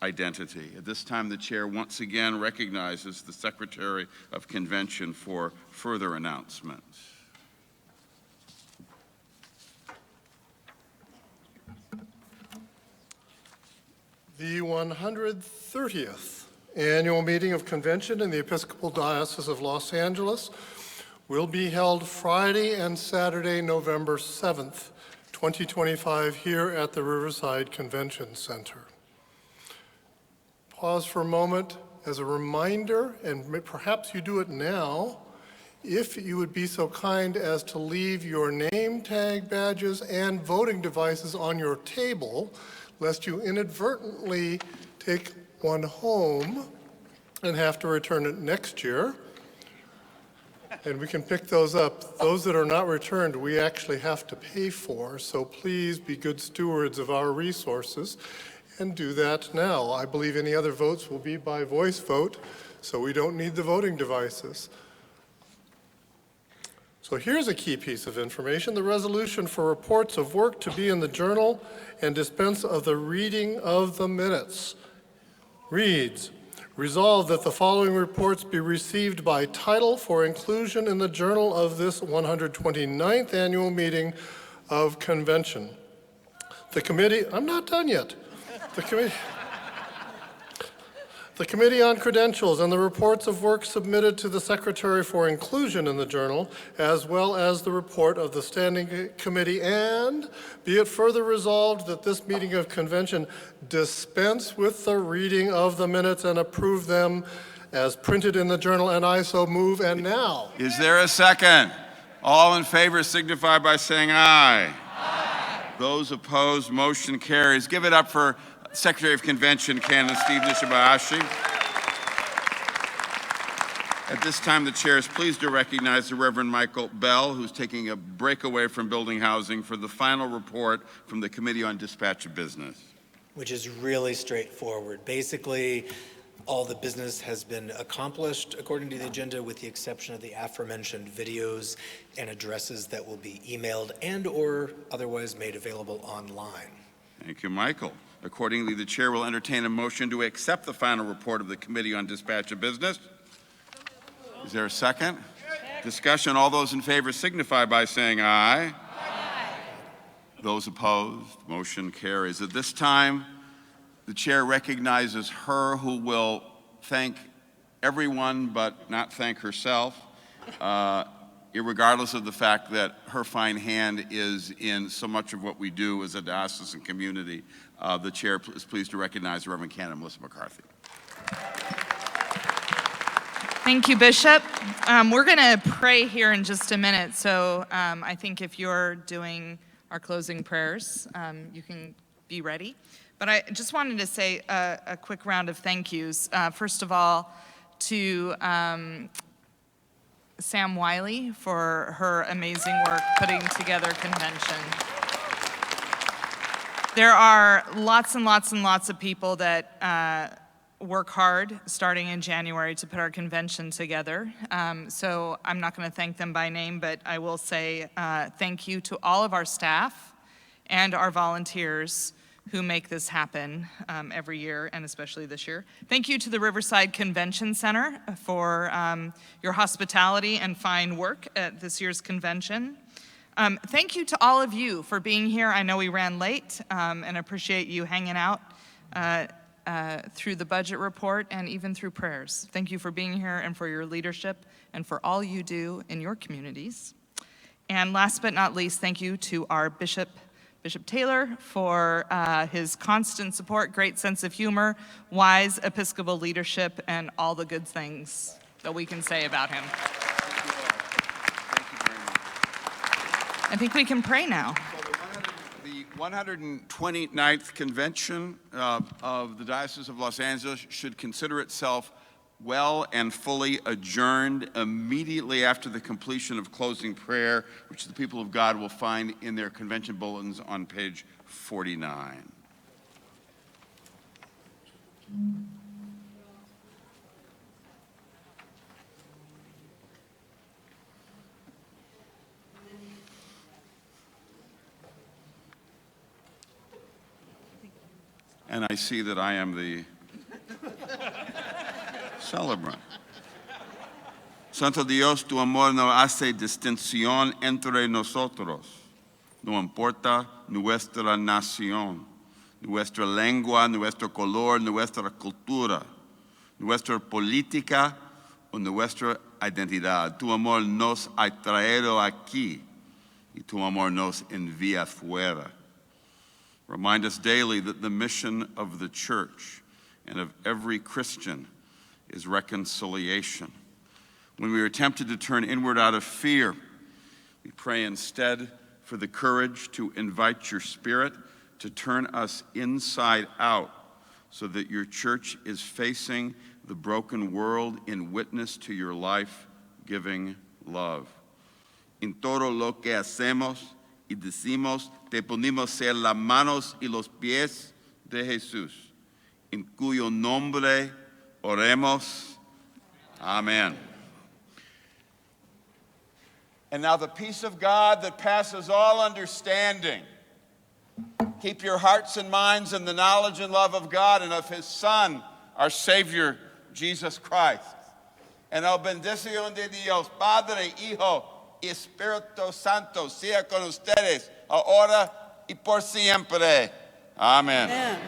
identity. At this time, the chair once again recognizes the Secretary of Convention for further announcements. The 130th Annual Meeting of Convention in the Episcopal Diocese of Los Angeles will be held Friday and Saturday, November 7th, 2025, here at the Riverside Convention Center. Pause for a moment as a reminder, and perhaps you do it now, if you would be so kind as to leave your name tag badges and voting devices on your table, lest you inadvertently take one home and have to return it next year. And we can pick those up. Those that are not returned, we actually have to pay for, so please be good stewards of our resources and do that now. I believe any other votes will be by voice vote, so we don't need the voting devices. So here's a key piece of information. The resolution for reports of work to be in the journal and dispense of the reading of the minutes reads, resolved that the following reports be received by title for inclusion in the journal of this 129th annual meeting of convention. The committee, I'm not done yet. The Committee on Credentials and the reports of work submitted to the Secretary for inclusion in the journal, as well as the report of the Standing Committee, and be it further resolved that this meeting of convention dispense with the reading of the minutes and approve them as printed in the journal, and I so move. And now, is there a second? All in favor signify by saying aye. Aye. Those opposed, motion carries. Give it up for Secretary of Convention, Canon Steve Nishibayashi. At this time, the chair is pleased to recognize the Reverend Michael Bell, who's taking a break away from building housing for the final report from the Committee on Dispatch of Business. Which is really straightforward. Basically, all the business has been accomplished according to the agenda, with the exception of the aforementioned videos and addresses that will be emailed and or otherwise made available online. Thank you, Michael. Accordingly, the chair will entertain a motion to accept the final report of the Committee on Dispatch of Business. Is there a second? Discussion. All those in favor signify by saying aye. Aye. Those opposed, motion carries. At this time, the chair recognizes her who will thank everyone but not thank herself, irregardless of the fact that her fine hand is in so much of what we do as a diocesan community. The chair is pleased to recognize the Reverend Canon Melissa McCarthy. Thank you, Bishop. We're going to pray here in just a minute, so I think if you're doing our closing prayers, you can be ready. But I just wanted to say a quick round of thank yous. First of all, to Sam Wiley for her amazing work putting together convention. There are lots and lots and lots of people that work hard starting in January to put our convention together. So I'm not going to thank them by name, but I will say thank you to all of our staff and our volunteers who make this happen every year, and especially this year. Thank you to the Riverside Convention Center for your hospitality and fine work at this year's convention. Thank you to all of you for being here. I know we ran late, and appreciate you hanging out through the budget report and even through prayers. Thank you for being here and for your leadership and for all you do in your communities. And last but not least, thank you to our Bishop Taylor, for his constant support, great sense of humor, wise Episcopal leadership, and all the good things that we can say about him. I think we can pray now. The 129th Convention of the Diocese of Los Angeles should consider itself well and fully adjourned immediately after the completion of closing prayer, which the people of God will find in their convention bulletins on page 49. And I see that I am the celebrant. Santo Dios, tu amor no hace distinción entre nosotros. No importa nuestra nación, nuestra lengua, nuestro color, nuestra cultura, nuestra política o nuestra identidad. Tu amor nos ha traído aquí y tu amor nos envía fuera. Remind us daily that the mission of the church and of every Christian is reconciliation. When we are tempted to turn inward out of fear, we pray instead for the courage to invite your Spirit to turn us inside out so that your church is facing the broken world in witness to your life-giving love. En todo lo que hacemos y decimos, te ponemos ser las manos y los pies de Jesús, en cuyo nombre oremos. Amen. And now the peace of God that passes all understanding, keep your hearts and minds in the knowledge and love of God and of His Son, our Savior, Jesus Christ. And la bendición de Dios, Padre, Hijo y Espíritu Santo, sea con ustedes, ahora y por siempre. Amen. Amen.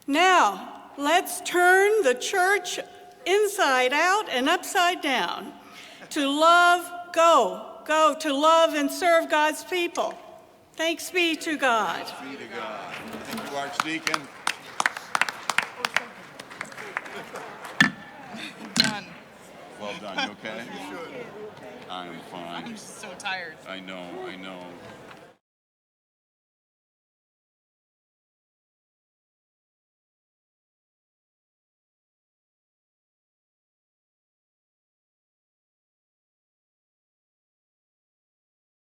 Now, let's turn the church inside out and upside down. To love, go to love and serve God's people. Thanks be to God. Be to God. Thank you, Archdeacon. Done. Well done. You okay? I am fine. I'm so tired. I know.